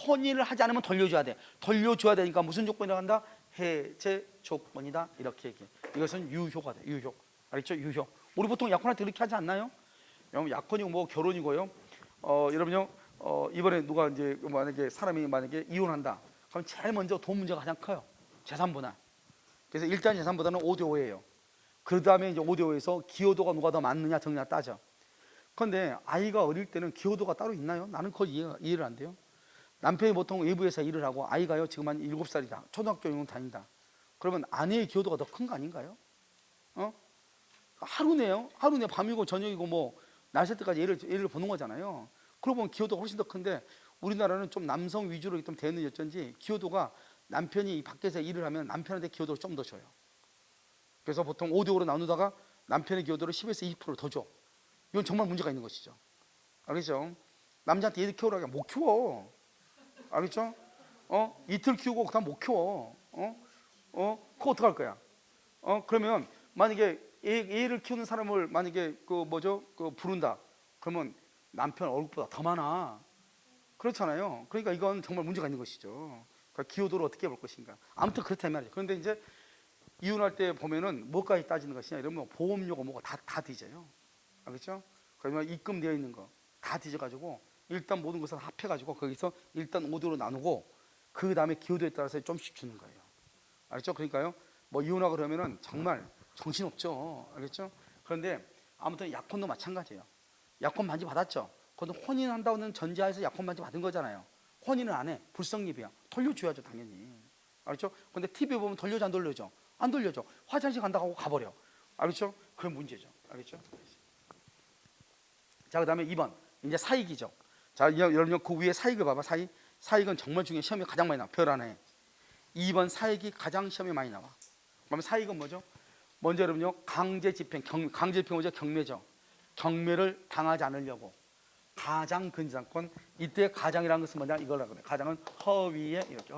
혼인을 하지 않으면 돌려줘야 돼. 돌려줘야 되니까 무슨 조건이라고 한다? 해제 조건이다 이렇게 얘기해. 이것은 유효가 돼. 유효. 알겠죠? 유효. 우리 보통 약혼할 때 그렇게 하지 않나요? 여러분, 약혼이 뭐 결혼이고요. 여러분요, 이번에 누가 이제 만약에 사람이 만약에 이혼한다. 그럼 제일 먼저 돈 문제가 가장 커요. 재산 분할. 그래서 일단 재산보다는 5대5예요. 그 다음에 이제 5대5에서 기여도가 누가 더 많느냐 적느냐 따져. 그런데 아이가 어릴 때는 기여도가 따로 있나요? 나는 그걸 이해를 안 돼요. 남편이 보통 외부에서 일을 하고 아이가요 지금 한 7살이다. 초등학교 영역 다닌다. 그러면 아내의 기여도가 더 큰 거 아닌가요? 하루네요. 하루네 밤이고 저녁이고 뭐 날 새 때까지 애를 보는 거잖아요. 그러고 보면 기여도가 훨씬 더 큰데 우리나라는 좀 남성 위주로 좀 되는 여쩐지 기여도가 남편이 밖에서 일을 하면 남편한테 기여도를 좀 더 줘요. 그래서 보통 5대5로 나누다가 남편의 기여도를 10에서 20%더 줘. 이건 정말 문제가 있는 것이죠. 알겠죠? 남자한테 얘들 키우라고 하면 못 키워. 알겠죠? 이틀 키우고 그다음 못 키워. 그거 어떡할 거야? 그러면 만약에 애를 키우는 사람을 만약에 부른다. 그러면 남편 얼굴보다 더 많아. 그렇잖아요. 그러니까 이건 정말 문제가 있는 것이죠. 그러니까 기여도를 어떻게 볼 것인가. 아무튼 그렇다 이 말이죠. 그런데 이제 이혼할 때 보면은 뭐까지 따지는 것이냐 이러면 보험료가 뭐가 다 뒤져요. 알겠죠? 그러면 입금되어 있는 거 다 뒤져가지고 일단 모든 것을 합해가지고 거기서 일단 5대로 나누고 그 다음에 기여도에 따라서 좀씩 주는 거예요. 알겠죠? 그러니까요, 뭐 이혼하고 그러면은 정말 정신없죠. 알겠죠? 그런데 아무튼 약혼도 마찬가지예요. 약혼 반지 받았죠? 그것도 혼인한다는 전제하에서 약혼 반지 받은 거잖아요. 혼인은 안 해. 불성립이야. 돌려줘야죠, 당연히. 알겠죠? 근데 TV 보면 돌려줘, 안 돌려줘? 안 돌려줘. 화장실 간다고 하고 가버려. 알겠죠? 그게 문제죠. 알겠죠? 자, 그 다음에 2번. 이제 사익이죠. 자, 여러분 그 위에 사익을 봐봐. 사익은 정말 중요해. 시험에 가장 많이 나와. 별 안에. 2번 사익이 가장 시험에 많이 나와. 그러면 사익은 뭐죠? 먼저 여러분요, 강제 집행 뭐죠? 경매죠. 경매를 당하지 않으려고 가장 근저당권. 이때 가장이라는 것은 뭐냐? 이거라고 그래. 가장은 허위의 이렇게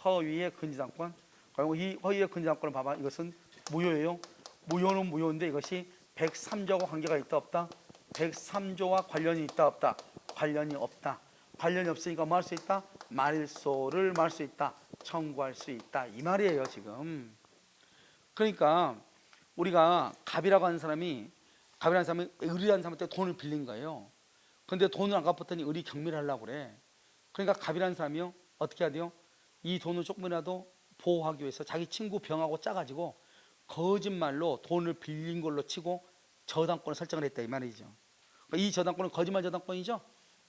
허위의 근저당권. 그리고 이 허위의 근저당권을 봐봐. 이것은 무효예요. 무효는 무효인데 이것이 103조와 관계가 있다 없다? 103조와 관련이 있다 없다? 관련이 없다. 관련이 없으니까 뭐 할 수 있다? 말소를 뭐 할 수 있다? 청구할 수 있다. 이 말이에요 지금. 그러니까 우리가 갑이라고 하는 사람이 을이라는 사람한테 돈을 빌린 거예요. 근데 돈을 안 갚았더니 을이 경미를 하려고 그래. 그러니까 갑이라는 사람이요 어떻게 해야 돼요? 이 돈을 조금이라도 보호하기 위해서 자기 친구 병하고 짜가지고 거짓말로 돈을 빌린 걸로 치고 저당권을 설정을 했다 이 말이죠. 그러니까 이 저당권은 거짓말 저당권이죠.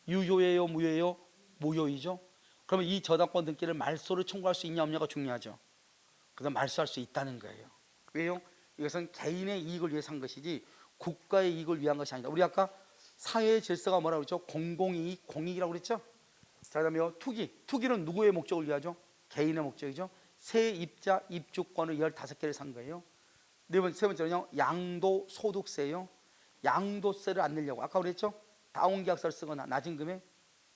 유효예요 무효예요? 무효이죠. 그러면 이 저당권 등기를 말소를 청구할 수 있냐 없냐가 중요하죠. 그래서 말소할 수 있다는 거예요. 왜요? 이것은 개인의 이익을 위해서 한 것이지 국가의 이익을 위한 것이 아니다. 우리 아까 사회의 질서가 뭐라고 그랬죠? 공공이익, 공익이라고 그랬죠? 자, 그다음에 투기는 누구의 목적을 위하죠? 개인의 목적이죠. 세입자 입주권을 15개를 산 거예요. 세 번째는요 양도소득세예요. 양도세를 안 내려고 아까 그랬죠? 다운계약서를 쓰거나 낮은 금액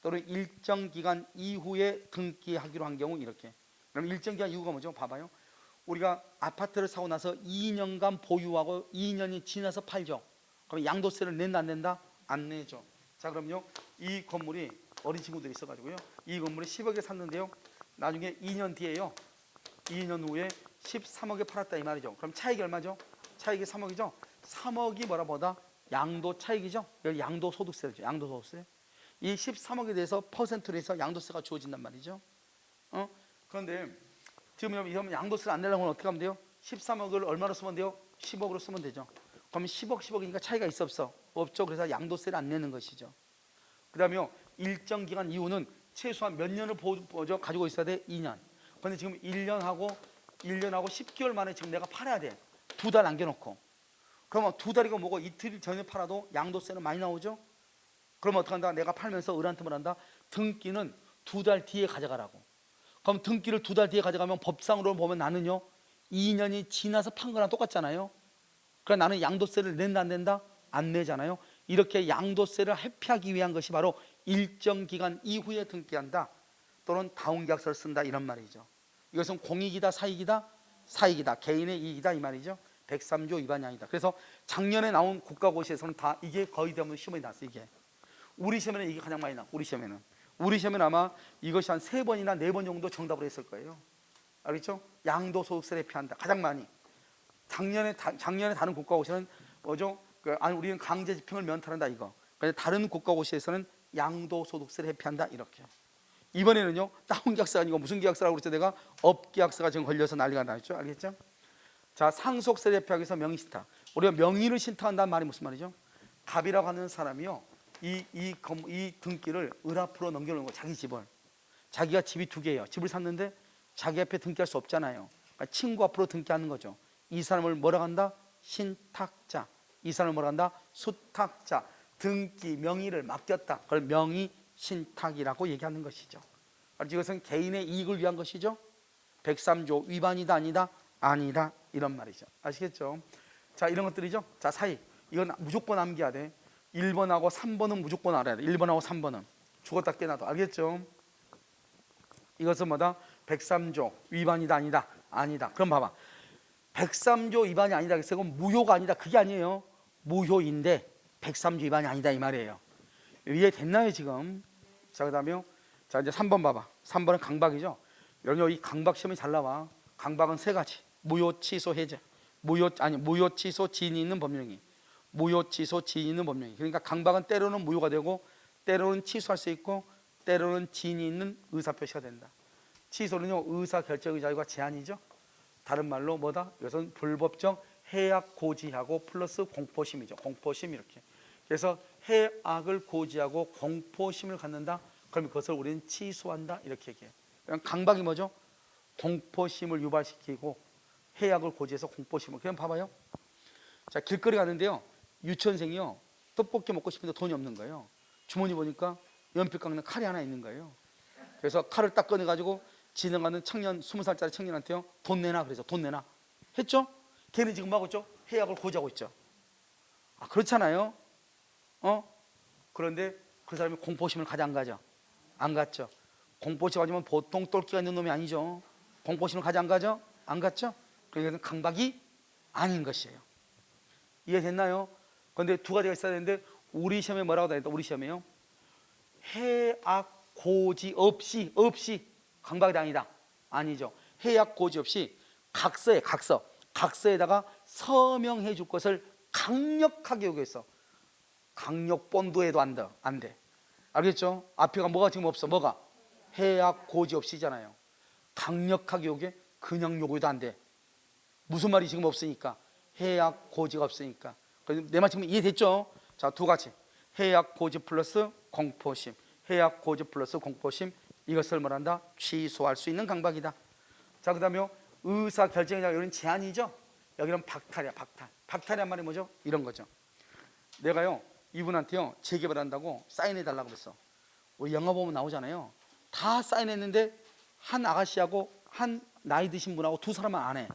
또는 일정 기간 이후에 등기하기로 한 경우 이렇게. 그럼 일정 기간 이후가 뭐죠? 봐봐요. 우리가 아파트를 사고 나서 2년간 보유하고 2년이 지나서 팔죠. 그럼 양도세를 낸다 안 낸다? 안 내죠. 자, 그럼요 이 건물이 어린 친구들이 있어가지고요 이 건물을 10억에 샀는데요 나중에 2년 뒤에요 2년 후에 13억에 팔았다 이 말이죠. 그럼 차익이 얼마죠? 차익이 3억이죠. 3억이 뭐다? 양도 차익이죠. 여기 양도소득세죠. 양도소득세. 이 13억에 대해서 퍼센트로 해서 양도세가 주어진단 말이죠. 그런데 지금 이러면 양도세를 안 내려면 어떻게 하면 돼요? 13억을 얼마로 쓰면 돼요? 10억으로 쓰면 되죠. 그럼 10억이니까 차이가 있어 없어? 없죠. 그래서 양도세를 안 내는 것이죠. 그 다음에 일정 기간 이후는 최소한 몇 년을 가지고 있어야 돼? 2년. 그런데 지금 1년하고 10개월 만에 지금 내가 팔아야 돼. 2달 남겨놓고. 그러면 2달이고 뭐고 이틀 전에 팔아도 양도세는 많이 나오죠. 그러면 어떻게 한다? 내가 팔면서 을한테 뭐란다? 등기는 2달 뒤에 가져가라고. 그럼 등기를 2달 뒤에 가져가면 법상으로 보면 나는요 2년이 지나서 판 거랑 똑같잖아요. 그러니까 나는 양도세를 낸다 안 낸다? 안 내잖아요. 이렇게 양도세를 회피하기 위한 것이 바로 일정 기간 이후에 등기한다 또는 다운계약서를 쓴다 이런 말이죠. 이것은 공익이다 사익이다? 사익이다. 개인의 이익이다 이 말이죠. 103조 위반이 아니다. 그래서 작년에 나온 국가고시에서는 다 이게 거의 대부분 시험에 나왔어요. 이게 우리 시험에는 이게 가장 많이 나와. 우리 시험에는 아마 이것이 한 3번이나 4번 정도 정답을 했을 거예요. 알겠죠? 양도소득세를 회피한다 가장 많이. 작년에 다른 국가고시는 뭐죠? 우리는 강제집행을 면탈한다 이거. 그런데 다른 국가고시에서는 양도소득세를 회피한다 이렇게. 이번에는요 다운계약서가 아니고 무슨 계약서라고 그랬죠? 내가 업계약서가 지금 걸려서 난리가 나죠. 알겠죠? 자, 상속세 회피하기 위해서 명의신탁. 우리가 명의를 신탁한다는 말이 무슨 말이죠? 갑이라고 하는 사람이요 이 등기를 을 앞으로 넘겨놓는 거. 자기 집을. 자기가 집이 2개예요. 집을 샀는데 자기 앞에 등기할 수 없잖아요. 그러니까 친구 앞으로 등기하는 거죠. 이 사람을 뭐라고 한다? 신탁자. 이 사람을 뭐라고 한다? 수탁자. 등기 명의를 맡겼다. 그걸 명의신탁이라고 얘기하는 것이죠. 이것은 개인의 이익을 위한 것이죠. 103조 위반이다 아니다? 아니다 이런 말이죠. 아시겠죠? 자, 이런 것들이죠. 자, 사익. 이건 무조건 암기해야 돼. 1번하고 3번은 무조건 알아야 돼. 1번하고 3번은 죽었다 깨나도. 알겠죠? 이것은 뭐다? 103조 위반이다 아니다? 아니다. 그럼 봐봐. 103조 위반이 아니다. 그래서 이건 무효가 아니다. 그게 아니에요. 무효인데 103조 위반이 아니다 이 말이에요. 이해됐나요 지금? 자, 그 다음에 자 이제 3번 봐봐. 3번은 강박이죠. 여러분 이 강박 시험이 잘 나와. 강박은 3가지. 무효, 취소, 해제. 무효, 취소, 지인이 있는 법령이. 무효, 취소, 지인이 있는 법령이. 그러니까 강박은 때로는 무효가 되고 때로는 취소할 수 있고 때로는 지인이 있는 의사표시가 된다. 취소는요 의사결정의 자유가 제한이죠. 다른 말로 뭐다? 이것은 불법적 해악 고지하고 플러스 공포심이죠. 공포심 이렇게. 그래서 해악을 고지하고 공포심을 갖는다. 그럼 그것을 우리는 취소한다 이렇게 얘기해요. 강박이 뭐죠? 공포심을 유발시키고 해악을 고지해서 공포심을. 그냥 봐봐요. 자, 길거리 가는데요 유치원생이요 떡볶이 먹고 싶은데 돈이 없는 거예요. 주머니 보니까 연필 깎는 칼이 하나 있는 거예요. 그래서 칼을 딱 꺼내가지고 지나가는 청년 20살짜리 청년한테요 돈 내놔. 그래서 돈 내놔 했죠. 걔는 지금 뭐하고 있죠? 해악을 고지하고 있죠. 그렇잖아요. 그런데 그 사람이 공포심을 가지 안 가죠? 안 갔죠. 공포심 가지면 보통 똘끼가 있는 놈이 아니죠. 공포심을 가지 안 가죠? 안 갔죠. 그러니까 강박이 아닌 것이에요. 이해됐나요? 그런데 두 가지가 있어야 되는데 우리 시험에 뭐라고 돼 있다? 우리 시험에요. 해악 고지 없이 강박이 아니다. 아니죠. 해악 고지 없이 각서에다가 서명해 줄 것을 강력하게 요구했어. 강력 본도에도 안 돼. 알겠죠? 앞에가 뭐가 지금 없어. 뭐가? 해악 고지 없이잖아요. 강력하게 요구해. 그냥 요구해도 안 돼. 무슨 말이 지금 없으니까. 해악 고지가 없으니까. 내 말 지금 이해됐죠? 자, 두 가지. 해악 고지 플러스 공포심. 해악 고지 플러스 공포심. 이것을 뭐란다? 취소할 수 있는 강박이다. 자, 그 다음에 의사 결정이나 이런 제한이죠. 여기는 박탈이야. 박탈이란 말이 뭐죠? 이런 거죠. 내가요 이분한테요 재개발한다고 사인해 달라고 그랬어. 우리 영화 보면 나오잖아요. 다 사인했는데 한 아가씨하고 한 나이 드신 분하고 두 사람은 안 해.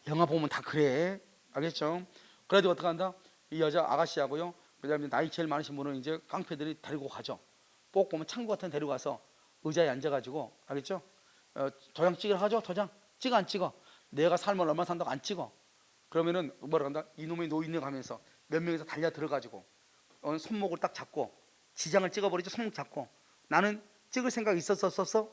영화 보면 다 그래. 알겠죠? 그래도 어떻게 한다? 이 여자 아가씨하고요, 그 다음에 나이 제일 많으신 분은 이제 깡패들이 데리고 가죠. 꼭 보면 창구 같은 데 데리고 가서 의자에 앉아가지고, 알겠죠? 도장 찍으라 하죠. 도장 찍어 안 찍어? 내가 삶을 얼마 산다고 안 찍어? 그러면은 뭐라 한다? 이놈의 노인네 가면서 몇 명이서 달려 들어가지고 손목을 딱 잡고 지장을 찍어버리죠. 손목 잡고 나는 찍을 생각이 있었어?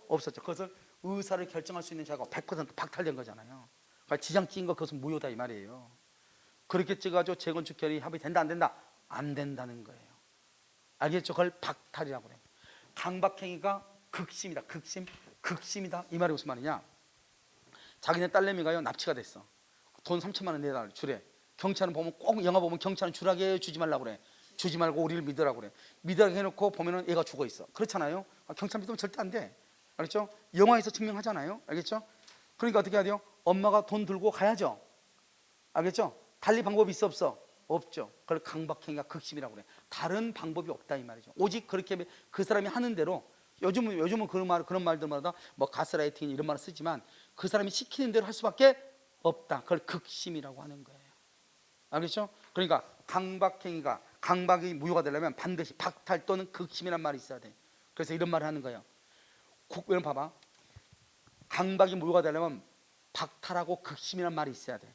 없었죠. 그것을 의사를 결정할 수 있는 자가 100% 박탈된 거잖아요. 그러니까 지장 찍은 거 그것은 무효다 이 말이에요. 그렇게 찍어가지고 재건축 결의 합의 된다 안 된다? 안 된다는 거예요. 알겠죠? 그걸 박탈이라고 그래요. 강박행위가 극심이다. 극심이다. 이 말이 무슨 말이냐? 자기네 딸내미가요 납치가 됐어. 돈 3천만 원 내달 주래. 경찰은 보면 꼭 영화 보면 경찰은 주라게 주지 말라고 그래. 주지 말고 우리를 믿으라고 그래. 믿으라고 해놓고 보면은 애가 죽어 있어. 그렇잖아요. 경찰 믿으면 절대 안 돼. 알겠죠? 영화에서 증명하잖아요. 알겠죠? 그러니까 어떻게 해야 돼요? 엄마가 돈 들고 가야죠. 알겠죠? 달리 방법이 있어 없어? 없죠. 그걸 강박행위가 극심이라고 그래. 다른 방법이 없다 이 말이죠. 오직 그렇게 그 사람이 하는 대로 요즘은 그런 말들마다 뭐 가스라이팅 이런 말을 쓰지만 그 사람이 시키는 대로 할 수밖에 없다. 그걸 극심이라고 하는 거예요. 알겠죠? 그러니까 강박이 무효가 되려면 반드시 박탈 또는 극심이란 말이 있어야 돼. 그래서 이런 말을 하는 거예요. 여러분 봐봐. 강박이 무효가 되려면 박탈하고 극심이란 말이 있어야 돼.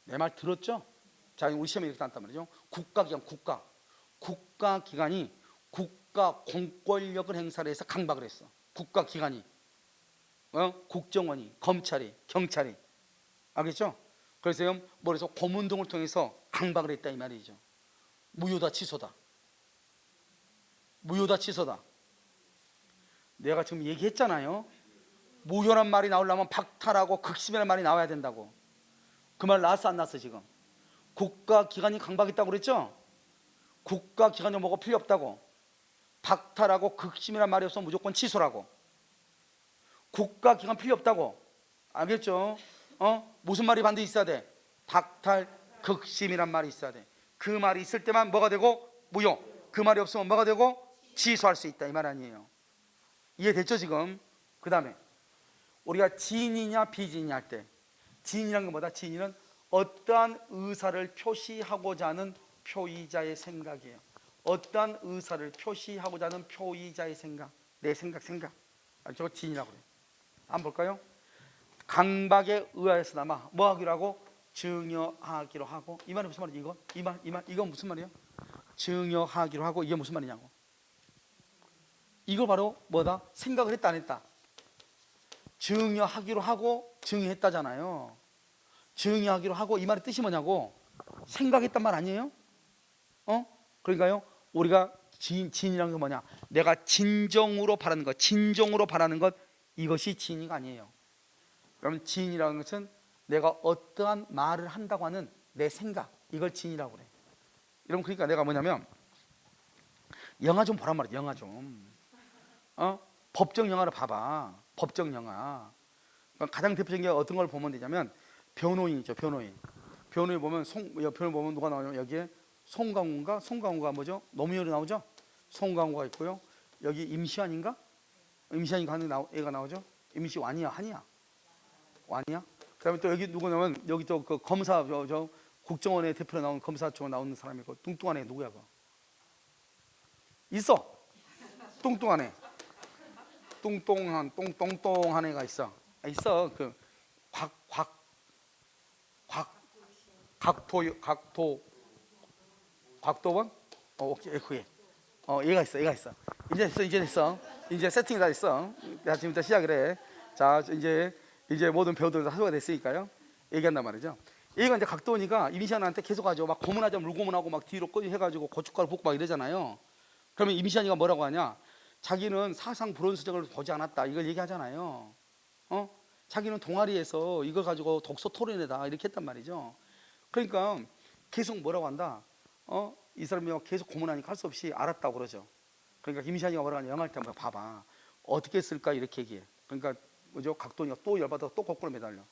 내 말 들었죠? 자, 우리 시험에 이렇게 나왔단 말이죠. 국가기관이 국가 공권력을 행사를 해서 강박을 했어. 국가기관이, 국정원이, 검찰이, 경찰이, 알겠죠? 그래서 뭐래서 고문동을 통해서 강박을 했다 이 말이죠. 무효다 취소다. 내가 지금 얘기했잖아요. 무효란 말이 나오려면 박탈하고 극심이라는 말이 나와야 된다고. 그 말 나왔어 안 나왔어 지금? 국가기관이 강박했다고 그랬죠? 국가기관이 뭐가 필요 없다고. 박탈하고 극심이란 말이 없으면 무조건 취소라고. 국가기관 필요 없다고. 알겠죠? 무슨 말이 반드시 있어야 돼? 박탈, 극심이란 말이 있어야 돼. 그 말이 있을 때만 뭐가 되고? 무효. 그 말이 없으면 뭐가 되고? 취소할 수 있다 이 말 아니에요. 이해됐죠 지금? 그 다음에 우리가 진이냐 비진이냐 할 때, 진이란 건 뭐다? 진이는 어떠한 의사를 표시하고자 하는 표의자의 생각이에요. 어떠한 의사를 표시하고자 하는 표의자의 생각, 내 생각. 저거 진이라고 그래요. 한번 볼까요? 강박에 의하여서나마 뭐 하기로 하고? 증여하기로 하고. 이 말이 무슨 말이지? 이건 무슨 말이에요? 증여하기로 하고. 이게 무슨 말이냐고. 이거 바로 뭐다? 생각을 했다 안 했다? 증여하기로 하고 증여했다잖아요. 증여하기로 하고 이 말의 뜻이 뭐냐고? 생각했단 말 아니에요? 그러니까요 우리가 진이라는 게 뭐냐? 내가 진정으로 바라는 것, 이것이 진이가 아니에요. 그러면 진이라는 것은 내가 어떠한 말을 한다고 하는 내 생각, 이걸 진이라고 그래. 여러분 그러니까 내가 뭐냐면 영화 좀 보란 말이야. 영화 좀 법정 영화를 봐봐. 법정 영화 가장 대표적인 게 어떤 걸 보면 되냐면 변호인이죠. 변호인 보면 변호인 보면 누가 나오냐면 여기에 송강호가 뭐죠? 노무현이 나오죠. 송강호가 있고요. 여기 임시완인가 하는 애가 나오죠. 임시완이야 한이야 완이야. 그다음에 또 여기 누구 나오면 여기 또 그 검사 저 국정원의 대표로 나온 검사 쪽에 나오는 사람이 있고 뚱뚱한 애 누구야 그거? 있어. 뚱뚱한 애. 똥똥한 애가 있어. 그 각도원? 오케이, 그게. 얘가 있어. 이제 됐어. 이제 세팅이 다 됐어. 자, 지금부터 시작을 해. 자, 이제 모든 배우들 다 소화가 됐으니까요. 얘기한단 말이죠. 얘가 이제 각도니까 이미시안한테 계속하죠. 막 고문하자면 물고문하고 막 뒤로 꺼 해가지고 고춧가루 붓고 막 이러잖아요. 그러면 이미시안이가 뭐라고 하냐? 자기는 사상 불온수적을 보지 않았다. 이걸 얘기하잖아요. 자기는 동아리에서 이걸 가지고 독서 토론회다 이렇게 했단 말이죠. 그러니까 계속 뭐라고 한다. 이 사람이 계속 고문하니까 할 수 없이 알았다고 그러죠. 그러니까 김시환이가 뭐라고 하냐, 영할 때 한번 봐봐. 어떻게 쓸까 이렇게 얘기해. 그러니까 뭐죠? 각도니가 또 열받아서 또 거꾸로 매달려.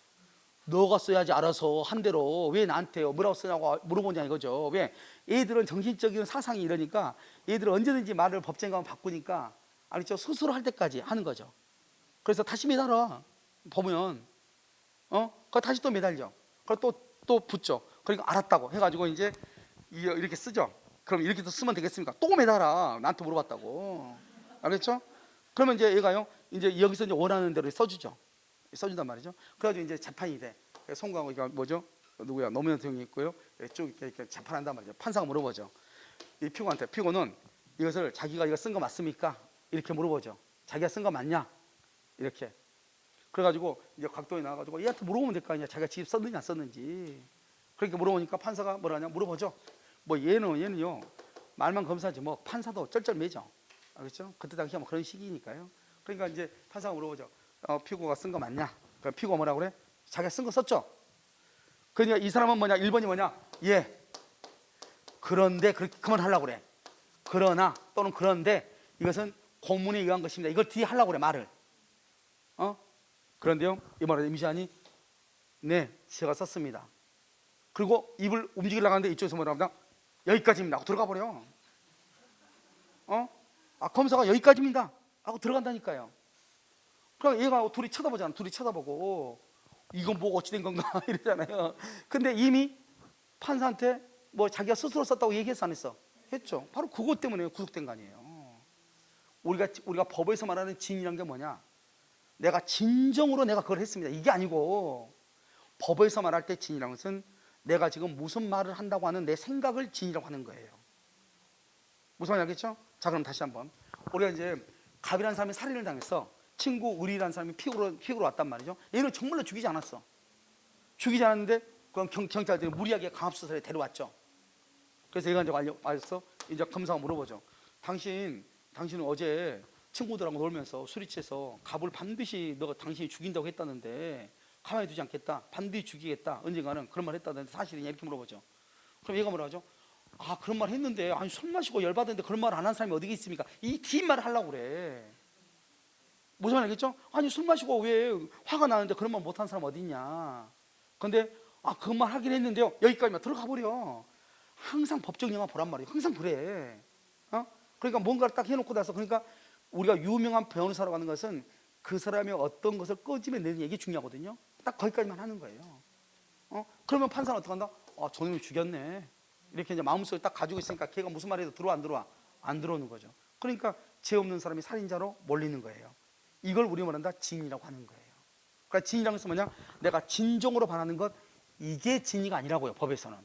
너가 써야지 알아서 한 대로 왜 나한테 뭐라고 쓰냐고 물어보냐 이거죠. 왜? 얘들은 정신적인 사상이 이러니까 얘들은 언제든지 말을 법정가면 바꾸니까 알겠죠? 스스로 할 때까지 하는 거죠. 그래서 다시 매달아. 보면 그 다시 또 매달려. 그리고 또 붙죠. 그러니까 알았다고 해가지고 이제 이렇게 쓰죠. 그럼 이렇게 또 쓰면 되겠습니까? 또 매달아. 나한테 물어봤다고. 알겠죠? 그러면 이제 얘가요, 이제 여기서 이제 원하는 대로 써주죠. 써준단 말이죠. 그래가지고 이제 재판이 돼. 송구하고 이거 뭐죠? 누구야? 노무현 대통령이 있고요. 쭉 이렇게 재판한단 말이죠. 판사가 물어보죠. 이 피고한테, 피고는 이것을 자기가 이거 쓴 거 맞습니까? 이렇게 물어보죠. 자기가 쓴 거 맞냐? 이렇게. 그래가지고 이제 각도에 나와가지고 얘한테 물어보면 될 거 아니야. 자기가 직접 썼는지 안 썼는지. 그렇게 물어보니까 판사가 뭐라냐? 물어보죠. 뭐 얘는요 말만 검사하지 뭐 판사도 쩔쩔매죠. 알겠죠? 그때 당시에 뭐 그런 시기니까요. 그러니까 이제 판사가 물어보죠. 피고가 쓴 거 맞냐? 그럼 피고가 뭐라고 그래? 자기가 쓴 거 썼죠. 그러니까 이 사람은 뭐냐? 1번이 뭐냐? 예. 그런데 그렇게 그만하려고 그래. 그러나 또는 그런데 이것은 공문에 의한 것입니다. 이걸 뒤에 하려고 그래 말을. 그런데요 이 말을 임시한이 네 제가 썼습니다. 그리고 입을 움직이려고 하는데 이쪽에서 뭐라고 합니다. 여기까지입니다 하고 들어가 버려. 검사가 여기까지입니다 하고 들어간다니까요. 그럼 얘가 둘이 쳐다보잖아. 둘이 쳐다보고 이건 뭐 어찌 된 건가 이러잖아요. 근데 이미 판사한테 뭐 자기가 스스로 썼다고 얘기했어 안 했어? 했죠. 바로 그것 때문에 구속된 거 아니에요. 우리가 법에서 말하는 진이란 게 뭐냐? 내가 진정으로 내가 그걸 했습니다 이게 아니고, 법에서 말할 때 진이라는 것은 내가 지금 무슨 말을 한다고 하는 내 생각을 진이라고 하는 거예요. 무슨 말인지 알겠죠? 자, 그럼 다시 한번. 우리가 이제 갑이라는 사람이 살인을 당했어. 친구 의리라는 사람이 피고로 왔단 말이죠. 얘는 정말로 죽이지 않았어. 죽이지 않았는데 그럼 경찰들이 무리하게 강압수사에 데려왔죠. 그래서 얘가 이제 와서 이제 검사가 물어보죠. 당신은 어제 친구들하고 놀면서 술이 취해서 갑을 반드시 당신이 죽인다고 했다는데 가만히 두지 않겠다. 반드시 죽이겠다. 언젠가는 그런 말 했다는데 사실이냐 이렇게 물어보죠. 그럼 얘가 뭐라 하죠? 그런 말 했는데 아니 술 마시고 열받았는데 그런 말 안 한 사람이 어디 있습니까? 이 뒷말을 하려고 그래. 무슨 말 알겠죠? 아니 술 마시고 왜 화가 나는데 그런 말 못한 사람 어디 있냐. 근데 그 말 하긴 했는데요 여기까지만 들어가 버려. 항상 법정 영화 보란 말이에요. 항상 그래. 그러니까 뭔가를 딱 해놓고 나서, 그러니까 우리가 유명한 변호사라고 하는 것은 그 사람이 어떤 것을 끄집어내는 얘기 중요하거든요. 딱 거기까지만 하는 거예요. 그러면 판사는 어떻게 한다? 저놈이 죽였네. 이렇게 이제 마음속에 딱 가지고 있으니까 걔가 무슨 말해도 들어와 안 들어와? 안 들어오는 거죠. 그러니까 죄 없는 사람이 살인자로 몰리는 거예요. 이걸 우리 말한다 진이라고 하는 거예요. 그러니까 진이라는 것은 뭐냐? 내가 진정으로 바라는 것, 이게 진이가 아니라고요. 법에서는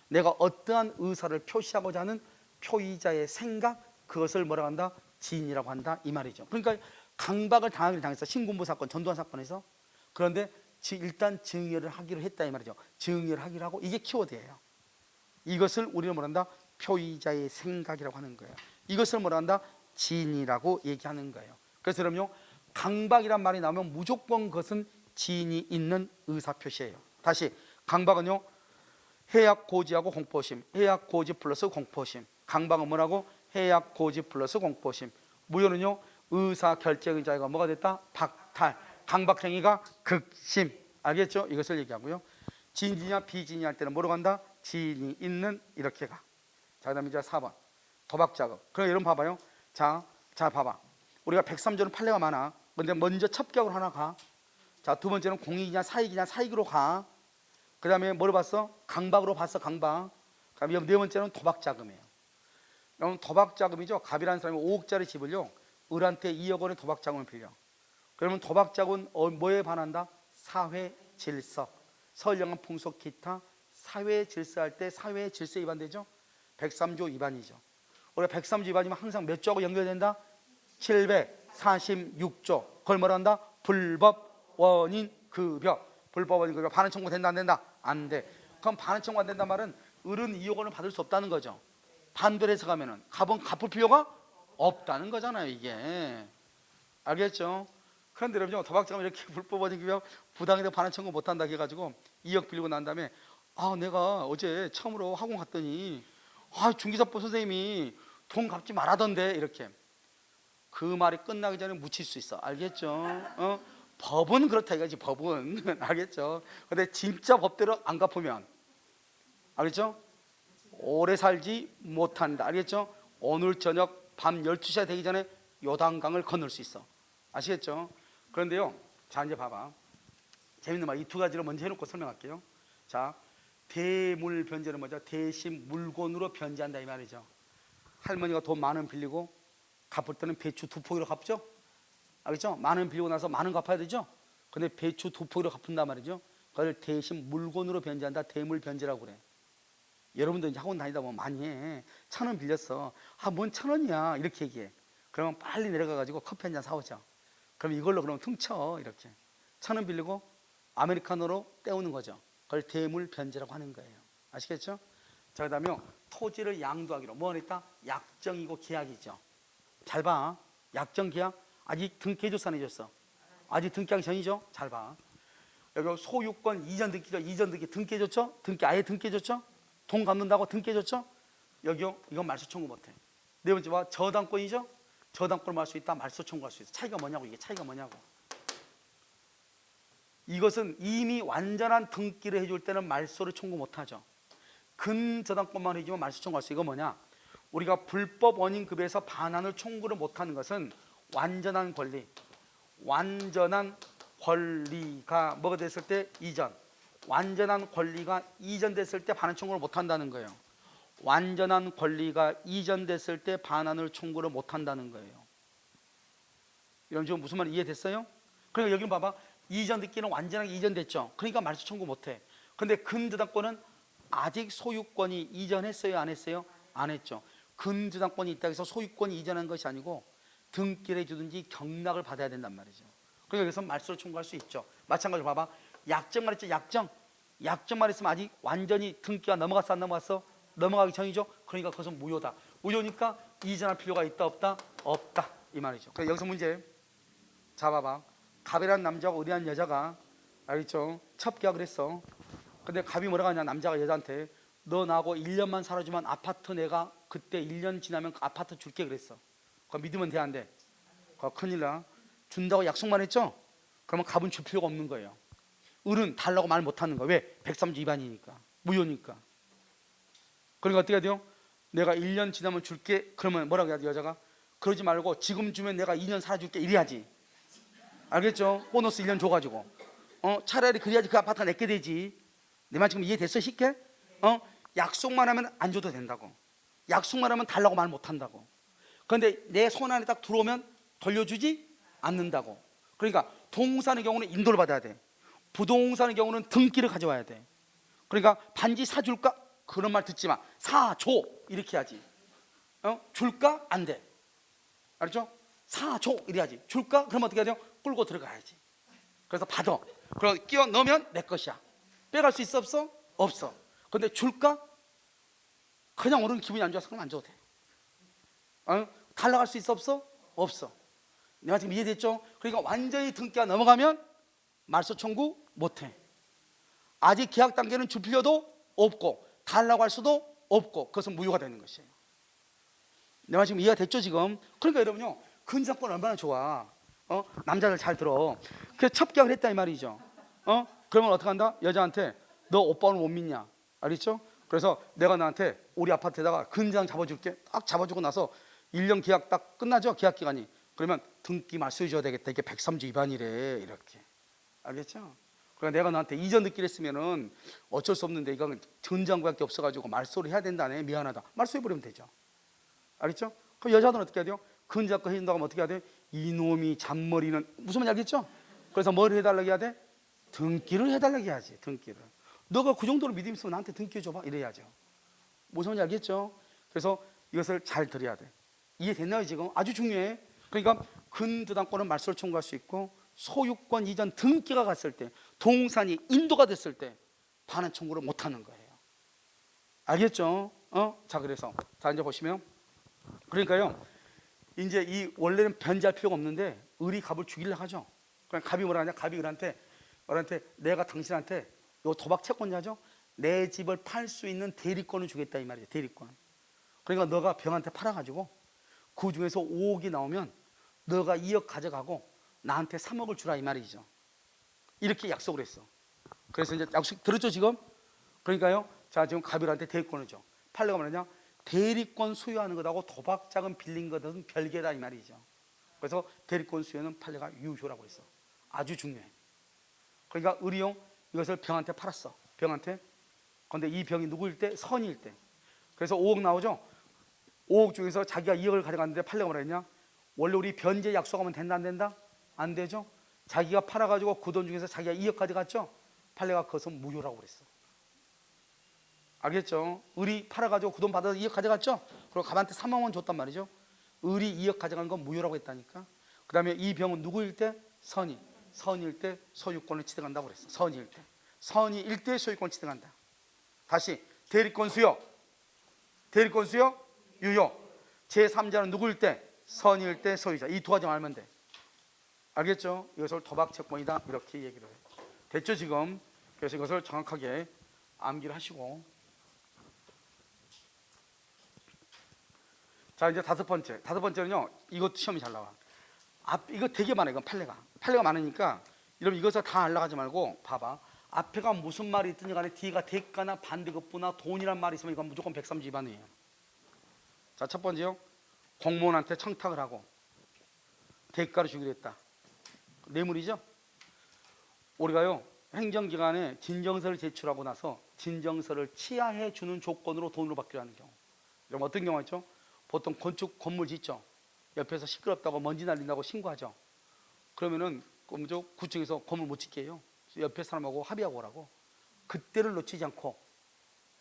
내가 어떠한 의사를 표시하고자 하는 표의자의 생각, 그것을 뭐라고 한다? 진이라고 한다 이 말이죠. 그러니까 강박을 당하기로 당했어. 신군부 사건, 전두환 사건에서. 그런데 일단 증여를 하기로 했다 이 말이죠. 증여를 하기로 하고, 이게 키워드예요. 이것을 우리는 뭐란다? 표의자의 생각이라고 하는 거예요. 이것을 뭐란다? 진이라고 얘기하는 거예요. 그래서 여러분요, 강박이란 말이 나오면 무조건 그것은 진이 있는 의사표시예요. 다시, 강박은요 해약 고지하고 공포심, 해약 고지 플러스 공포심. 강박은 뭐라고? 해약 고지 플러스 공포심. 무효는요 의사 결정의 자유가 뭐가 됐다? 박탈. 강박행위가 극심. 알겠죠? 이것을 얘기하고요. 진이냐 비진이 할 때는 뭐로 간다? 진이 있는 이렇게 가. 자, 그다음에 이제 4번 도박 자금. 그럼 여러분 봐봐요. 자 봐봐. 우리가 103조는 판례가 많아. 근데 먼저 첩격으로 하나 가. 자, 두 번째는 공익이냐 사익이냐 사익으로 가. 그 다음에 뭐로 봤어? 강박으로 봤어. 강박. 그다음에 네 번째는 도박 자금이에요. 여러분 도박 자금이죠. 갑이라는 사람이 5억짜리 집을요 을한테 2억 원의 도박 자금을 빌려. 그러면 도박 자금은 뭐에 반한다? 사회 질서, 선량한 풍속, 기타 사회 질서할 때 사회 질서 위반되죠. 103조 위반이죠. 우리가 103조 위반이면 항상 몇 조하고 연결된다? 746조. 그걸 뭐라 한다? 불법 원인 급여. 불법 원인 급여. 반환 청구 된다 안 된다? 안 돼. 그럼 반환 청구 안 된다 말은 을은 이용권을 받을 수 없다는 거죠. 반대로 해석하면은 값은 갚을 필요가 없다는 거잖아요, 이게. 알겠죠? 그런데 여러분요, 도박자가 이렇게 불법 원인 급여 부당이득 반환 청구 못 한다 해가지고 2억 빌리고 난 다음에 내가 어제 처음으로 학원 갔더니 중기사법 선생님이 돈 갚지 말하던데, 이렇게. 그 말이 끝나기 전에 묻힐 수 있어. 알겠죠? 법은 그렇다 이거지, 법은. 알겠죠? 근데 진짜 법대로 안 갚으면, 알겠죠? 오래 살지 못한다. 알겠죠? 오늘 저녁 밤 12시가 되기 전에 요단강을 건널 수 있어. 아시겠죠? 그런데요, 자, 이제 봐봐. 재밌는 말, 이 두 가지를 먼저 해놓고 설명할게요. 자, 대물 변제는 뭐죠? 대신 물건으로 변제한다 이 말이죠. 할머니가 돈 만 원 빌리고 갚을 때는 배추 2포기로 갚죠? 알겠죠? 만 원 빌리고 나서 만 원 갚아야 되죠? 근데 배추 2포기로 갚는단 말이죠. 그걸 대신 물건으로 변제한다. 대물 변제라고 그래. 여러분도 이제 학원 다니다 보면 많이 해. 1,000원 빌렸어. 뭔 1,000원이야 이렇게 얘기해. 그러면 빨리 내려가가지고 커피 한 잔 사오죠. 그럼 이걸로 그러면 퉁쳐. 이렇게 1,000원 빌리고 아메리카노로 때우는 거죠. 그걸 대물 변제라고 하는 거예요. 아시겠죠? 자, 그 다음에 토지를 양도하기로 뭐 했다? 약정이고 계약이죠. 잘 봐. 약정 계약 아직 등기해줬어 안 해줬어? 아직 등기하기 전이죠. 잘 봐. 여기 소유권 이전 등기죠. 이전 등기 등기해줬죠? 등기 아예 등기해줬죠? 돈 갚는다고 등기해줬죠? 여기요, 이건 말소 청구 못해. 네 번째 봐, 저당권이죠? 저당권을 말할 수 있다, 말소 청구할 수 있어. 차이가 뭐냐고, 이게 차이가 뭐냐고. 이것은 이미 완전한 등기를 해줄 때는 말소를 청구 못하죠. 근저당권만 해주면 말소 청구할 수 있어. 이거 뭐냐? 우리가 불법 원인급여에서 반환을 청구를 못하는 것은 완전한 권리, 완전한 권리가 뭐가 됐을 때 이전, 완전한 권리가 이전됐을 때 반환 청구를 못한다는 거예요. 완전한 권리가 이전됐을 때 반환을 청구를 못한다는 거예요. 여러분 지금 무슨 말 이해됐어요? 그러니까 여기 봐봐, 이전 듣기는 완전하게 이전됐죠. 그러니까 말소 청구 못해. 근데 근저당권은 아직 소유권이 이전했어요 안 했어요? 안 했죠. 근저당권이 있다고 해서 소유권이 이전한 것이 아니고 등기를 해주든지 경락을 받아야 된단 말이죠. 그러니까 여기서 말소를 청구할 수 있죠. 마찬가지로 봐봐, 약정만 했죠. 약정만 했으면 아직 완전히 등기가 넘어갔어 안 넘어갔어? 넘어가기 전이죠. 그러니까 그것은 무효다. 무효니까 이전할 필요가 있다 없다? 없다 이 말이죠. 그러니까 여기서 문제 잡아봐. 갑이라는 남자하고 의리한 여자가, 알겠죠? 첫 계약을 했어. 근데 갑이 뭐라고 하냐, 남자가 여자한테 너 나하고 1년만 살아주면 아파트 내가 그때 1년 지나면 그 아파트 줄게 그랬어. 그거 믿으면 돼 안 돼? 그거 큰일 나. 준다고 약속만 했죠? 그러면 갑은 줄 필요가 없는 거예요. 을은 달라고 말 못하는 거야. 왜? 103조 위반이니까, 무효니까. 그러니까 어떻게 해야 돼요? 내가 1년 지나면 줄게. 그러면 뭐라고 해야 돼? 여자가 그러지 말고 지금 주면 내가 2년 살아줄게 이래야지. 알겠죠? 보너스 1년 줘가지고 차라리 그래야지 그 아파트가 내게 되지. 내 말 지금 이해됐어? 쉽게? 약속만 하면 안 줘도 된다고. 약속만 하면 달라고 말 못한다고. 그런데 내 손 안에 딱 들어오면 돌려주지 않는다고. 그러니까 동사의 경우는 인도를 받아야 돼. 부동산의 경우는 등기를 가져와야 돼. 그러니까 반지 사줄까? 그런 말 듣지 마. 사줘 이렇게 해야지. 줄까? 안 돼. 알았죠? 사줘 이래야지. 줄까? 그러면 어떻게 해야 돼요? 끌고 들어가야지. 그래서 받아. 그리고 끼워 넣으면 내 것이야. 빼갈 수 있어 없어? 없어. 근데 줄까? 그냥 오른 기분이 안 좋아서 그럼 안 줘도 돼. 달라갈 수 있어 없어? 없어. 내가 지금 이해됐죠? 그러니까 완전히 등기가 넘어가면 말소 청구 못해. 아직 계약 단계는 줄 필요도 없고 달라고 할 수도 없고 그것은 무효가 되는 것이에요. 내 말 지금 이해가 됐죠 지금? 그러니까 여러분요, 근저당권 얼마나 좋아. 남자들 잘 들어. 그래서 첫 계약을 했다 이 말이죠. 그러면 어떻게 한다? 여자한테 너 오빠는 못 믿냐? 알겠죠? 그래서 내가 너한테 우리 아파트에다가 근저당 잡아줄게. 딱 잡아주고 나서 1년 계약 딱 끝나죠? 계약 기간이. 그러면 등기 말소해 줘야 되겠다. 이게 103조 위반이래. 이렇게. 알겠죠? 그러니까 내가 너한테 이전 듣기를 했으면은 어쩔 수 없는데 이건 전장구밖에 없어가지고 말소를 해야 된다네. 미안하다. 말소해버리면 되죠. 알겠죠? 그럼 여자들은 어떻게 해야 돼요? 근저당권 해준다고 하면 어떻게 해야 돼? 이놈이 잔머리는 무슨 말인지 알겠죠? 그래서 뭘 해달라고 해야 돼? 등기를 해달라고 해야지. 등기를. 너가 그 정도로 믿음 있으면 나한테 등기해줘봐 이래야죠. 무슨 말인지 알겠죠? 그래서 이것을 잘 들어야 돼. 이해됐나요 지금? 아주 중요해. 그러니까 근저당권은 말소를 청구할 수 있고 소유권 이전 등기가 갔을 때, 동산이 인도가 됐을 때 반환 청구를 못하는 거예요. 알겠죠? 자, 그래서 자 이제 보시면, 그러니까요 이제 이 원래는 변제할 필요가 없는데 을이 갑을 죽이려고 하죠. 그냥 갑이 뭐라 하냐? 갑이 을한테 내가 당신한테 요 도박 채권자죠, 내 집을 팔 수 있는 대리권을 주겠다 이 말이죠. 대리권. 그러니까 너가 병한테 팔아가지고 그 중에서 5억이 나오면 너가 2억 가져가고 나한테 3억을 주라 이 말이죠. 이렇게 약속을 했어. 그래서 이제 약속 들었죠 지금? 그러니까요, 자 지금 갑을한테 대리권을 줘. 팔려가 뭐냐? 대리권 수여하는 것하고 도박 자금 빌린 것은 별개다 이 말이죠. 그래서 대리권 수여는 판례가 유효라고 했어. 아주 중요해. 그러니까 을이용 이것을 병한테 팔았어. 병한테. 그런데 이 병이 누구일 때? 선일 때. 그래서 5억 나오죠. 5억 중에서 자기가 2억을 가져갔는데 판례가 뭐라 했냐? 원래 우리 변제 약속하면 된다 안 된다? 안 되죠. 자기가 팔아가지고 그 돈 중에서 자기가 2억 가져갔죠. 판례가 그것은 무효라고 그랬어. 알겠죠? 을이 팔아가지고 그 돈 받아서 2억 가져갔죠. 그리고 갑한테 3억원 줬단 말이죠. 을이 2억 가져간 건 무효라고 했다니까. 그 다음에 이 병은 누구일 때? 선이. 선일 때 소유권을 취득한다고 그랬어. 선일 때. 선이일 때 소유권을 취득한다. 다시 대리권 수여. 대리권 수여 유효. 제3자는 누구일 때? 선일 때 소유자. 이 두 가지만 알면 돼. 알겠죠? 이것을 도박 채권이다 이렇게 얘기를 해요. 됐죠 지금? 그래서 이것을 정확하게 암기를 하시고, 자 이제 다섯 번째는요, 이것도 시험이 잘 나와. 이거 되게 많아. 이건 판례가 많으니까 여러분 이것을 다 알아가지 말고 봐봐. 앞에가 무슨 말이 있든지 간에 뒤가 대가나 반대급부나 돈이란 말이 있으면 이건 무조건 130 위반이에요. 자, 첫 번째요, 공무원한테 청탁을 하고 대가를 주기로 했다. 뇌물이죠. 우리가요 행정기관에 진정서를 제출하고 나서 진정서를 취하해 주는 조건으로 돈으로 받기로 하는 경우. 그럼 어떤 경우가 있죠? 보통 건물 짓죠. 옆에서 시끄럽다고 먼지 날린다고 신고하죠. 그러면은 구청에서 건물 못 짓게 해요. 옆에 사람하고 합의하고 오라고. 그때를 놓치지 않고,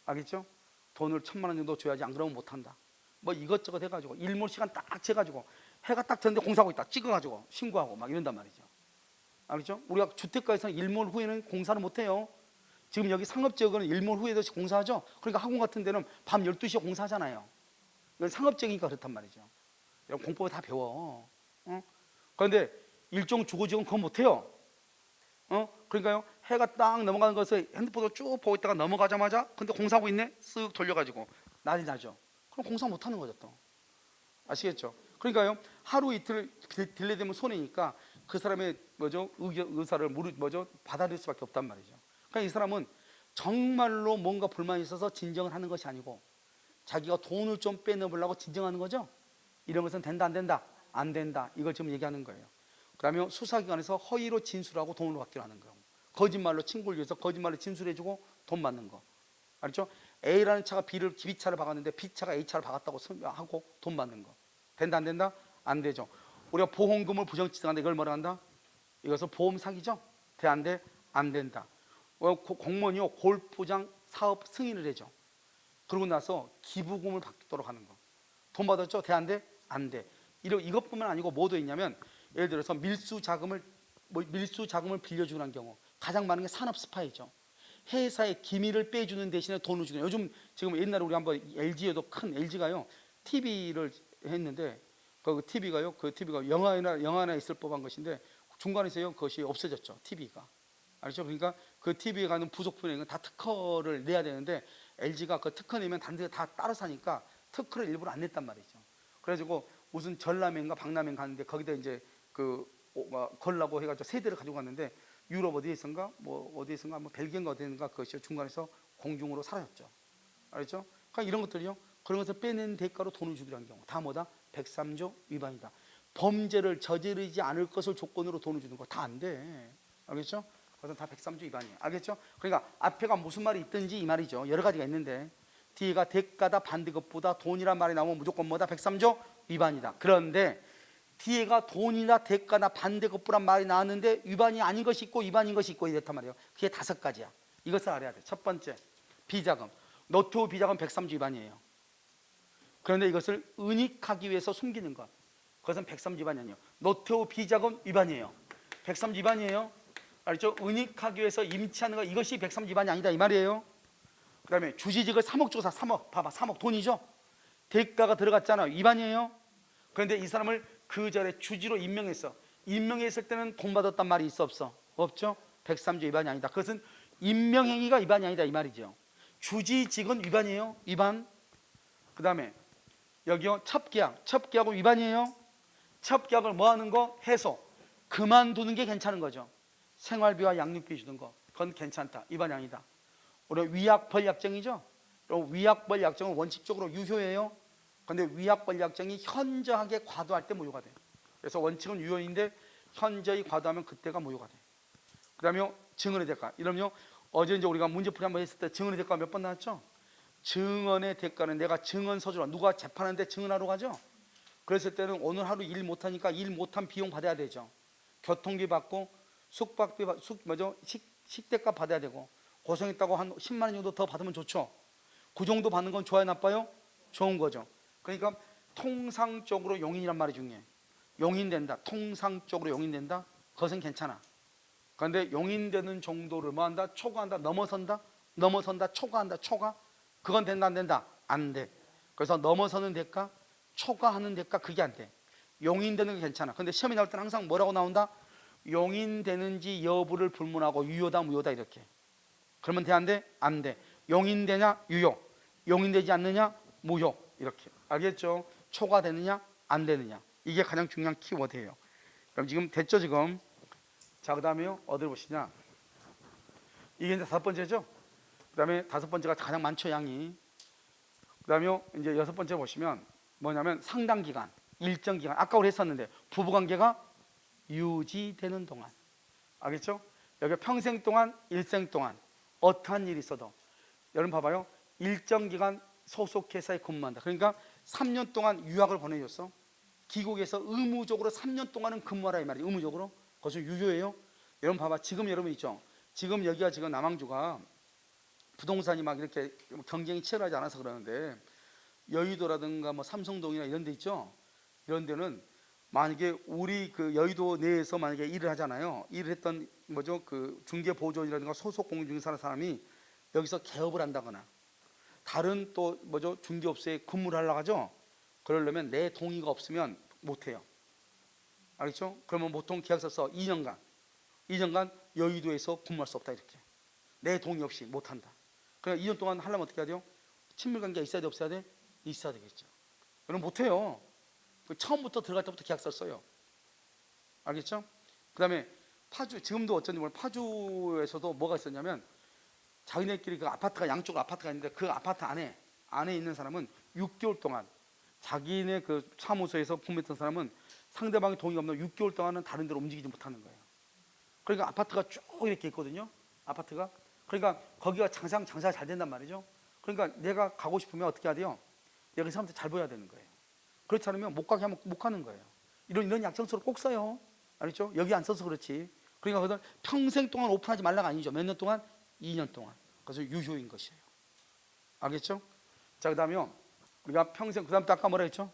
알겠죠? 돈을 1,000만 원 정도 줘야지, 안 그러면 못 한다. 뭐 이것저것 해가지고 일몰 시간 딱 재가지고 해가 딱 졌는데 공사하고 있다 찍어가지고 신고하고 막 이런단 말이죠. 알겠죠? 우리가 주택가에서는 일몰 후에는 공사를 못 해요. 지금 여기 상업지역은 일몰 후에도 공사하죠. 그러니까 학원 같은 데는 밤 12시에 공사하잖아요. 이건 상업지역이니까 그렇단 말이죠. 공법을 다 배워. 그런데 일종 주거지역은 그건 못해요. 그러니까요, 해가 딱 넘어가는 것을 핸드폰으로 쭉 보고 있다가 넘어가자마자 근데 공사하고 있네? 쓱 돌려가지고 난리 나죠. 그럼 공사 못하는 거죠 또. 아시겠죠? 그러니까요, 하루 이틀 딜레이되면 손해니까 그 사람의 의사를 받아들일 수밖에 없단 말이죠. 그러니까 이 사람은 정말로 뭔가 불만이 있어서 진정을 하는 것이 아니고 자기가 돈을 좀 빼내보려고 진정하는 거죠. 이런 것은 된다 안 된다? 안 된다. 이걸 지금 얘기하는 거예요. 그러면 수사기관에서 허위로 진술하고 돈을 받기로 하는 거예요. 거짓말로 친구를 위해서 거짓말로 진술해주고 돈 받는 거. 알죠? A라는 차가 B차를 박았는데 B차가 A차를 박았다고 하고 돈 받는 거. 된다 안 된다? 안 되죠. 우리가 보험금을 부정취득한다. 이걸 뭐라 한다? 이것은 보험 사기죠. 돼 안 돼? 안 된다. 공무원이요 골프장 사업 승인을 해줘. 그러고 나서 기부금을 받도록 하는 거. 돈 받았죠? 돼 안 돼? 안 돼. 이것뿐만 아니고 뭐도 있냐면, 예를 들어서 밀수 자금을 빌려주는 경우 가장 많은 게 산업 스파이죠. 회사의 기밀을 빼주는 대신에 돈을 주는. 요즘 지금 옛날에 우리 한번 LG에도 큰 LG가요 TV를 했는데 그 TV가 영화나 있을 법한 것인데 중간에서요 그것이 없어졌죠. TV가. 알죠? 그러니까 그 TV에 가는 부속품은 다 특허를 내야 되는데 LG가 그 특허 내면 다른 데 다 따로 사니까 특허를 일부러 안 냈단 말이죠. 그래가지고 무슨 전라면과 박라면 가는데 거기다 이제 걸라고 해가지고 세대를 가지고 갔는데 유럽 어디에선가 뭐 벨기에인가 어디인가 그것이 중간에서 공중으로 사라졌죠. 알죠? 그러니까 이런 것들이요, 그런 것을 빼낸 대가로 돈을 주기로 한 경우 다 뭐다? 103조 위반이다. 범죄를 저지르지 않을 것을 조건으로 돈을 주는 거 다 안 돼. 알겠죠? 그것은 다 103조 위반이에요. 알겠죠? 그러니까 앞에가 무슨 말이 있든지 이 말이죠. 여러 가지가 있는데 뒤가 대가다 반대급보다 돈이란 말이 나오면 무조건 뭐다? 103조 위반이다. 그런데 뒤에가 돈이나 대가나 반대급부란 말이 나왔는데 위반이 아닌 것이 있고 위반인 것이 있고 이렇단 말이에요. 그게 5가지야. 이것을 알아야 돼. 첫 번째, 비자금. 노트북 비자금 103조 위반이에요. 그런데 이것을 은닉하기 위해서 숨기는 것, 그것은 103조 위반이 아니에요. 노트북 비자금 위반이에요. 103조 위반이에요. 알죠? 은닉하기 위해서 임치하는 것, 이것이 103조 위반이 아니다 이 말이에요. 그 다음에 주지직을 3억 주고 사. 3억, 봐봐, 3억 돈이죠. 대가가 들어갔잖아. 위반이에요. 그런데 이 사람을 그 전에 주지로 임명했어. 임명했을 때는 돈 받았단 말이 있어 없어? 없죠. 103조 위반이 아니다. 그것은 임명행위가 위반이 아니다 이 말이죠. 주지직은 위반이에요. 위반. 그 다음에 여기요, 첩계약. 첩계약은 위반이에요. 첩계약을 뭐 하는 거? 해소. 그만두는 게 괜찮은 거죠. 생활비와 양육비 주는 거, 그건 괜찮다. 위반이 아니다. 우리 위약벌약정이죠. 위약벌약정은 원칙적으로 유효예요. 그런데 위약벌약정이 현저하게 과도할 때 무효가 돼요. 그래서 원칙은 유효인데 현저히 과도하면 그때가 무효가 돼요. 그 다음에 증언의 대가. 이러면요, 어제 이제 우리가 문제풀이 한번 했을 때 증언의 대가가 몇 번 나왔죠? 증언의 대가는 내가 증언서주라, 누가 재판하는데 증언하러 가죠. 그랬을 때는 오늘 하루 일 못하니까 일 못한 비용 받아야 되죠. 교통비 받고 숙박비, 식대값 받아야 되고, 고생했다고 한 10만 원 정도 더 받으면 좋죠. 그 정도 받는 건 좋아요, 나빠요? 좋은 거죠. 그러니까 통상적으로 용인이란 말이 중요해. 용인된다, 통상적으로 용인된다, 그것은 괜찮아. 그런데 용인되는 정도를 뭐 한다? 초과한다, 넘어선다, 초과한다, 초과. 그건 된다, 안 된다? 안 돼. 그래서 넘어서는 대가, 초과하는 대가, 그게 안 돼. 용인되는 게 괜찮아. 근데 시험에 나올 때는 항상 뭐라고 나온다? 용인되는지 여부를 불문하고 유효다 무효다 이렇게. 그러면 돼, 안 돼? 안 돼. 용인되냐? 유효. 용인되지 않느냐? 무효. 이렇게. 알겠죠? 초과되느냐? 안 되느냐. 이게 가장 중요한 키워드예요. 그럼 지금 됐죠 지금? 자, 그 다음에요, 어디를 보시냐? 이게 이제 5번째죠? 그 다음에 5번째가 가장 많죠, 양이. 그 다음에 이제 6번째 보시면 뭐냐면 상당 기간, 일정 기간. 아까 우리 했었는데 부부관계가 유지되는 동안. 알겠죠? 여기 평생 동안, 일생 동안 어떠한 일이 있어도, 여러분 봐봐요. 일정 기간 소속 회사에 근무한다. 그러니까 3년 동안 유학을 보내줬어. 기국에서 의무적으로 3년 동안은 근무하라 이 말이에요. 의무적으로. 그것은 유효예요. 여러분 봐봐. 지금 여러분 있죠. 지금 여기가 지금 남항주가 부동산이 막 이렇게 경쟁이 치열하지 않아서 그러는데, 여의도라든가 뭐 삼성동이나 이런 데 있죠. 이런 데는 만약에 우리 그 여의도 내에서 만약에 일을 하잖아요. 일을 했던 뭐죠, 그 중개보조원이라든가 소속 공인중개사 하는 사람이 여기서 개업을 한다거나 다른 또 뭐죠, 중개업소에 근무를 하려고 하죠. 그러려면 내 동의가 없으면 못해요. 알겠죠? 그러면 보통 계약서 써 2년간 여의도에서 근무할 수 없다 이렇게. 내 동의 없이 못한다. 그러니까 2년 동안 하려면 어떻게 해야 돼요? 친밀관계가 있어야 돼, 없어야 돼? 있어야 되겠죠. 그럼 못해요. 처음부터 들어갈 때부터 계약서를 써요. 알겠죠? 그 다음에 파주, 지금도 어쩐지 모르겠는데 파주에서도 뭐가 있었냐면, 자기네끼리 그 아파트가, 양쪽으로 아파트가 있는데 그 아파트 안에 있는 사람은 6개월 동안, 자기네 그 사무소에서 근무했던 사람은 상대방이 동의가 없는 6개월 동안은 다른 데로 움직이지 못하는 거예요. 그러니까 아파트가 쭉 이렇게 있거든요. 아파트가. 그러니까 거기가 장사가 잘 된단 말이죠. 그러니까 내가 가고 싶으면 어떻게 해야 돼요? 내가 그 사람한테 잘 보여야 되는 거예요. 그렇지 않으면 못 가게 하면 못 가는 거예요. 이런 약정서를 꼭 써요. 알겠죠? 여기 안 써서 그렇지. 그러니까 그것은 평생 동안 오픈하지 말라가 아니죠. 몇 년 동안? 2년 동안. 그래서 유효인 것이에요. 알겠죠? 자, 그 다음에요, 우리가 평생, 그 다음 또 아까 뭐라 했죠?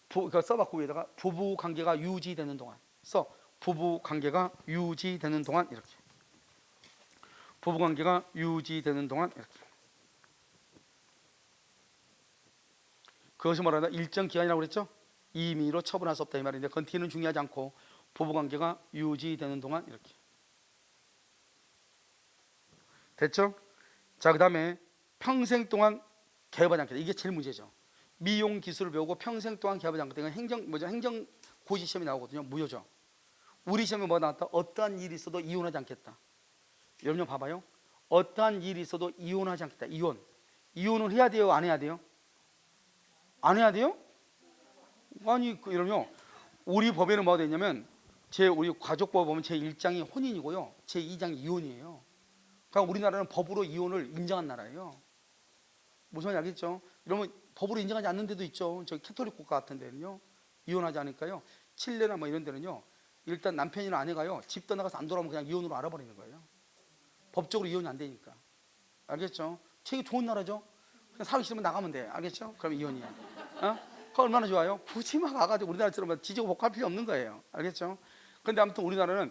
그거 써봤고 위에다가 부부 관계가 유지되는 동안 써. 부부 관계가 유지되는 동안 이렇게. 부부 관계가 유지되는 동안 이렇게. 그것이 뭐라나 일정 기간이라고 그랬죠? 임의로 처분할 수 없다 이 말인데, 그건 뒤는 중요하지 않고 부부 관계가 유지되는 동안 이렇게. 됐죠? 자, 그 다음에 평생 동안 개업하지 않겠다. 이게 제일 문제죠. 미용 기술을 배우고 평생 동안 개업하지 않겠다. 이건 행정고시 시험이 나오거든요. 무효죠. 우리 시험에 뭐 나왔다? 어떠한 일이 있어도 이혼하지 않겠다. 여러분 봐봐요. 어떠한 일이 있어도 이혼하지 않겠다. 이혼을 해야 돼요, 안 해야 돼요? 안 해야 돼요? 아니, 여러분요, 우리 법에는 뭐가 되어 있냐면, 우리 가족법 보면 제1장이 혼인이고요, 제2장이 이혼이에요. 그러니까 우리나라는 법으로 이혼을 인정한 나라예요. 무슨 말인지 알겠죠? 여러분, 법으로 인정하지 않는 데도 있죠. 저 캐톨릭 국가 같은 데는요, 이혼하지 않을까요? 칠레나 뭐 이런 데는요, 일단 남편이나 아내가요, 집 떠나가서 안 돌아오면 그냥 이혼으로 알아버리는 거예요. 법적으로 이혼이 안 되니까. 알겠죠? 되게 좋은 나라죠. 그냥 살기 싫으면 나가면 돼. 알겠죠? 그럼 이혼이야. 그거 얼마나 좋아요? 굳이 막 가가지고 우리나라처럼 지지고 볶을 필요 없는 거예요. 알겠죠? 그런데 아무튼 우리나라는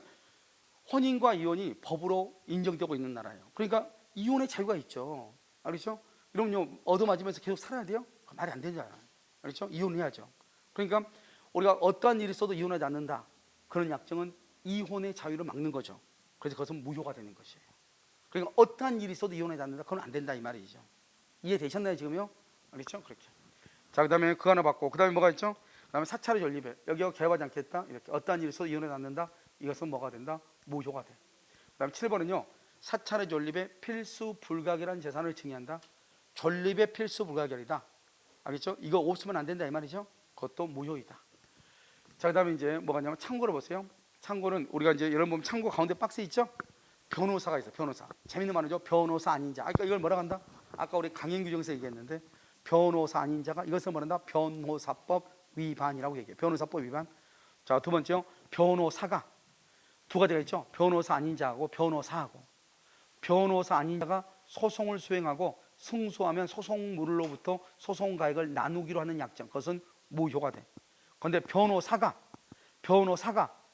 혼인과 이혼이 법으로 인정되고 있는 나라예요. 그러니까 이혼의 자유가 있죠. 알겠죠? 이러면요, 얻어맞으면서 계속 살아야 돼요? 말이 안 되잖아요. 알겠죠? 이혼해야죠. 그러니까 우리가 어떠한 일이 있어도 이혼하지 않는다. 그런 약정은 이혼의 자유를 막는 거죠. 그래서 그것은 무효가 되는 것이에요. 그러니까 어떠한 일이 있어도 이혼하지 않는다. 그건 안 된다 이 말이죠. 이해되셨나요 지금요? 알겠죠? 그렇게. 자, 그 다음에 그거 하나 받고, 그 다음에 뭐가 있죠? 그 다음에 사찰의 존립에 여기가 개업하지 않겠다. 이렇게 어떠한 일이 있어도 이혼하지 않는다. 이것은 뭐가 된다? 무효가 돼. 그 다음에 7번은요, 사찰의 존립에 필수 불가결한 재산을 증여한다. 존립의 필수 불가결이다. 알겠죠? 이거 없으면 안 된다 이 말이죠. 그것도 무효이다. 자, 그 다음에 이제 뭐가 있냐면 참고를 보세요. 참고는 우리가 이제 여러분 보면 참고 가운데 박스 있죠? 변호사가 있어요. 변호사. 재밌는 말이죠. 변호사 아닌 자. 아까 이걸 뭐라고 한다? 아까 우리 강행 규정에서 얘기했는데 변호사 아닌 자가 이것을 뭐란다? 변호사법 위반이라고 얘기해요. 변호사법 위반. 자, 두 번째요. 변호사가 두 가지가 있죠. 변호사 아닌 자하고 변호사하고. 변호사 아닌 자가 소송을 수행하고 승소하면 소송물로부터 소송가액을 나누기로 하는 약정. 그것은 무효가 돼. 그런데 변호사가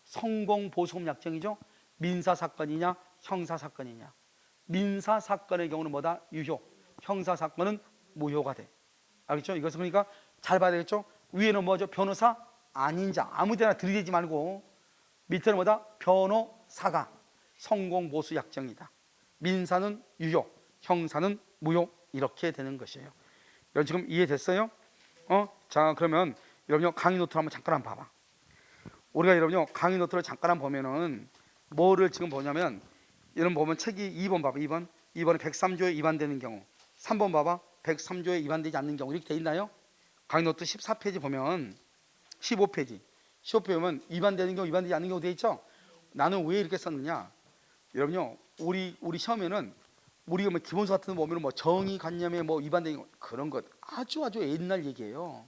성공보수금 약정이죠. 민사사건이냐 형사사건이냐. 민사사건의 경우는 뭐다? 유효. 형사사건은 무효가 돼. 알겠죠? 이것은 그러니까 잘 봐야 되겠죠? 위에는 뭐죠? 변호사 아닌 자. 아무데나 들이대지 말고 밑에는 뭐다? 변호사가 성공보수 약정이다. 민사는 유효, 형사는 무효. 이렇게 되는 것이에요. 여러분 지금 이해됐어요? 자, 그러면 여러분요 강의 노트를 한번 잠깐 봐봐. 우리가 여러분요 강의 노트를 잠깐 보면은 뭐를 지금 보냐면, 여러분 보면 책이 2번 봐봐. 2번에 103조에 위반되는 경우, 3번 봐봐. 103조에 위반되지 않는 경우. 이렇게 돼 있나요? 강의 노트 14페이지 보면 15페이지 보면 위반되는 경우, 위반되지 않는 경우 돼 있죠? 나는 왜 이렇게 썼느냐? 여러분요, 우리 시험에는 우리가 뭐 기본서 같은 거 보면 뭐 정의관념에 뭐 위반되는 거, 그런 것 아주 옛날 얘기예요.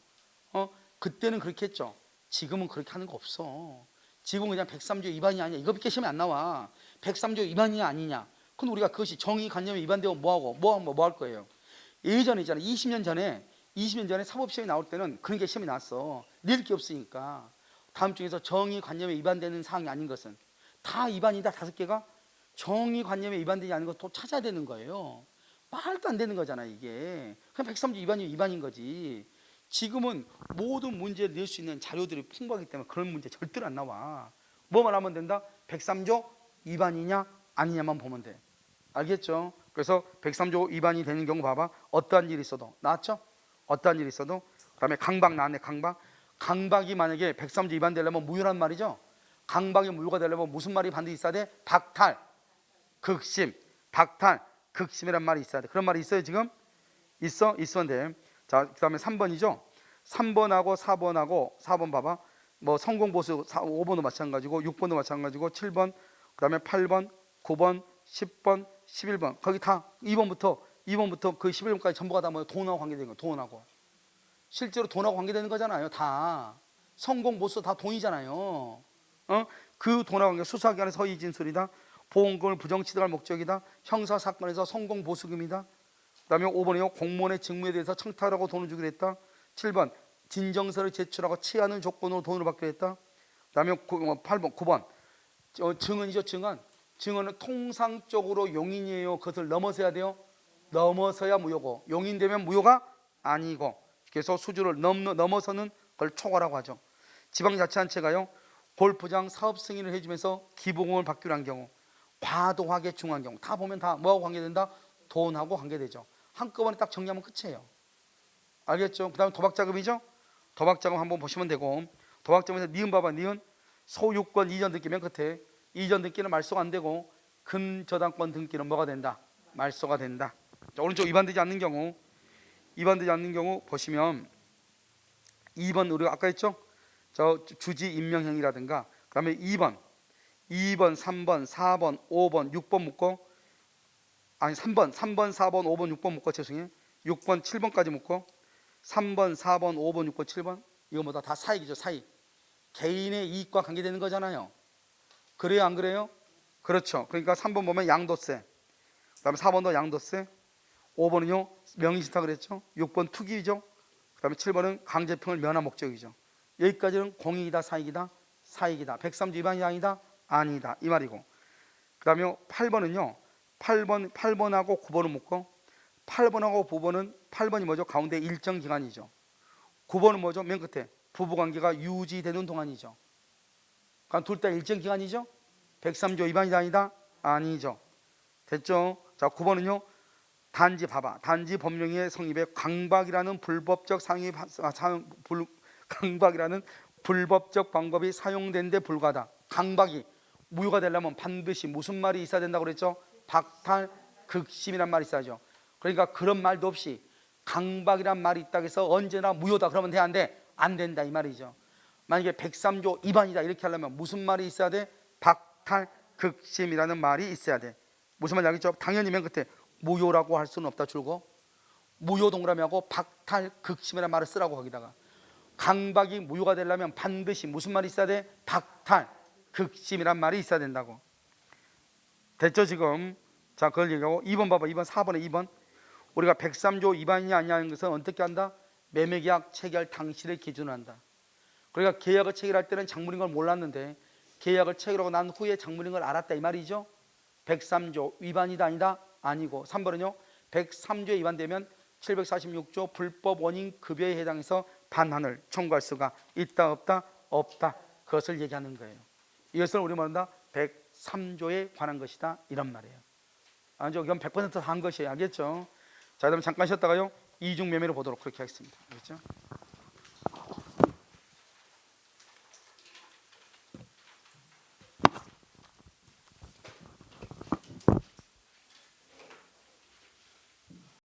그때는 그렇게 했죠. 지금은 그렇게 하는 거 없어. 지금은 그냥 103조 위반이 아니냐, 이거밖에 시험에 안 나와. 103조 위반이냐 아니냐. 근데 우리가 그것이 정의관념에 위반되면 뭐하고 뭐 할 거예요. 예전에 있잖아, 20년 전에 사법시험이 나올 때는 그런 게 시험이 나왔어. 낼 게 없으니까. 다음 중에서 정의관념에 위반되는 사항이 아닌 것은 다 위반이다. 5개가 정의관념에 위반되지 않은 것 또 찾아야 되는 거예요. 말도 안 되는 거잖아 이게. 그냥 103조 위반인 거지. 지금은 모든 문제를 낼 수 있는 자료들이 풍부하기 때문에 그런 문제 절대로 안 나와. 뭐만 하면 된다? 103조 위반이냐 아니냐만 보면 돼. 알겠죠? 그래서 103조 위반이 되는 경우 봐봐. 어떠한 일이 있어도. 나왔죠? 어떠한 일이 있어도. 그 다음에 강박 나왔네. 강박이 만약에 103조 위반되려면 무효란 말이죠. 강박이 무효가 되려면 무슨 말이 반드시 있어야 돼? 박탈, 극심이란 말이 있어야 돼. 그런 말이 있어요 지금? 있으면 돼. 자, 그 다음에 3번이죠. 3번하고 4번 봐봐. 뭐 성공보수 5번도 마찬가지고 6번도 마찬가지고 7번, 그 다음에 8번, 9번, 10번, 11번. 거기 다 2번부터 그 11번까지 전부가 다 뭐 돈하고 관계되는 거예요. 돈하고. 실제로 돈하고 관계되는 거잖아요. 다. 성공보수 다 돈이잖아요. 그 돈하고 관계, 수사기관의 서의 진술이다. 보험금을 부정취득할 목적이다. 형사사건에서 성공보수금이다. 그 다음에 5번이요. 공무원의 직무에 대해서 청탁하고 돈을 주기로 했다. 7번 진정서를 제출하고 취하는 조건으로 돈을 받기로 했다. 그 다음에 8번, 9번 증언이죠. 증언은 통상적으로 용인이에요. 그것을 넘어서야 돼요. 넘어서야 무효고, 용인되면 무효가 아니고, 그래서 수주를 넘어서는 걸 초과라고 하죠. 지방자치단체가요 골프장 사업 승인을 해주면서 기부금을 받기로 한 경우, 과도하게 중요한 경우, 다 보면 다 뭐하고 관계된다? 돈하고 관계되죠. 한꺼번에 딱 정리하면 끝이에요. 알겠죠? 그 다음에 도박자금이죠. 도박자금 한번 보시면 되고, 도박자금에서 니은 봐봐. 니은 소유권 이전 등기 맨 끝에, 이전 등기는 말소가 안 되고 근저당권 등기는 뭐가 된다? 말소가 된다. 자, 오른쪽 위반되지 않는 경우 보시면 2번 우리가 아까 했죠? 저 주지 임명행위라든가, 그 다음에 2번, 3번, 4번, 5번, 6번 묶고, 아니 3번, 4번, 5번, 6번 묶고, 죄송해요. 6번, 7번까지 묶고, 3번, 4번, 5번, 6번, 7번, 이거 뭐다 다 사익이죠. 사익. 개인의 이익과 관계되는 거잖아요. 그래요 안 그래요? 그렇죠. 그러니까 3번 보면 양도세, 그다음에 4번도 양도세, 5번은요 명의신탁 그랬죠. 6번 투기죠. 그다음에 7번은 강제평을 면한 목적이죠. 여기까지는 공익이다 사익이다? 사익이다. 103조 위반이 아니다? 아니다 이 말이고, 그 다음에 8번은요 8번하고 9번은 묶고, 8번하고 9번은 8번이 뭐죠? 가운데 일정 기간이죠. 9번은 뭐죠? 맨 끝에 부부관계가 유지되는 동안이죠. 그러니까 둘 다 일정 기간이죠. 103조 위반이 아니다? 아니죠. 됐죠? 자 9번은요 단지 봐봐. 단지 법령의 성립에 강박이라는 불법적 강박이라는 불법적 방법이 사용된 데 불과하다. 강박이 무효가 되려면 반드시 무슨 말이 있어야 된다고 그랬죠? 박탈, 극심이란 말이 있어야죠. 그러니까 그런 말도 없이 강박이란 말이 있다고 해서 언제나 무효다 그러면 돼? 안 돼? 안 된다 이 말이죠. 만약에 103조 위반이다 이렇게 하려면 무슨 말이 있어야 돼? 박탈, 극심이라는 말이 있어야 돼. 무슨 말인지 알겠죠? 당연히 맨 끝에 무효라고 할 수는 없다 줄고, 무효 동그라미하고 박탈, 극심이라는 말을 쓰라고 거기다가. 강박이 무효가 되려면 반드시 무슨 말이 있어야 돼? 박탈, 극심이란 말이 있어야 된다고. 됐죠 지금? 자 그걸 얘기하고 2번 봐봐. 2번 4번에 2번 우리가 103조 위반이냐 아니냐는 것은 어떻게 한다? 매매계약 체결 당시를 기준으로 한다. 그러니까 계약을 체결할 때는 작물인 걸 몰랐는데 계약을 체결하고 난 후에 작물인 걸 알았다 이 말이죠. 103조 위반이다 아니다? 아니고. 3번은요 103조에 위반되면 746조 불법 원인 급여에 해당해서 반환을 청구할 수가 있다 없다? 없다. 그것을 얘기하는 거예요. 이것을 우리 말한다 103조에 관한 것이다 이런 말이에요. 아니죠. 이건 100% 한 것이에요. 알겠죠? 자 그다음에 잠깐 쉬었다가요 이중매매를 보도록 그렇게 하겠습니다. 알겠죠?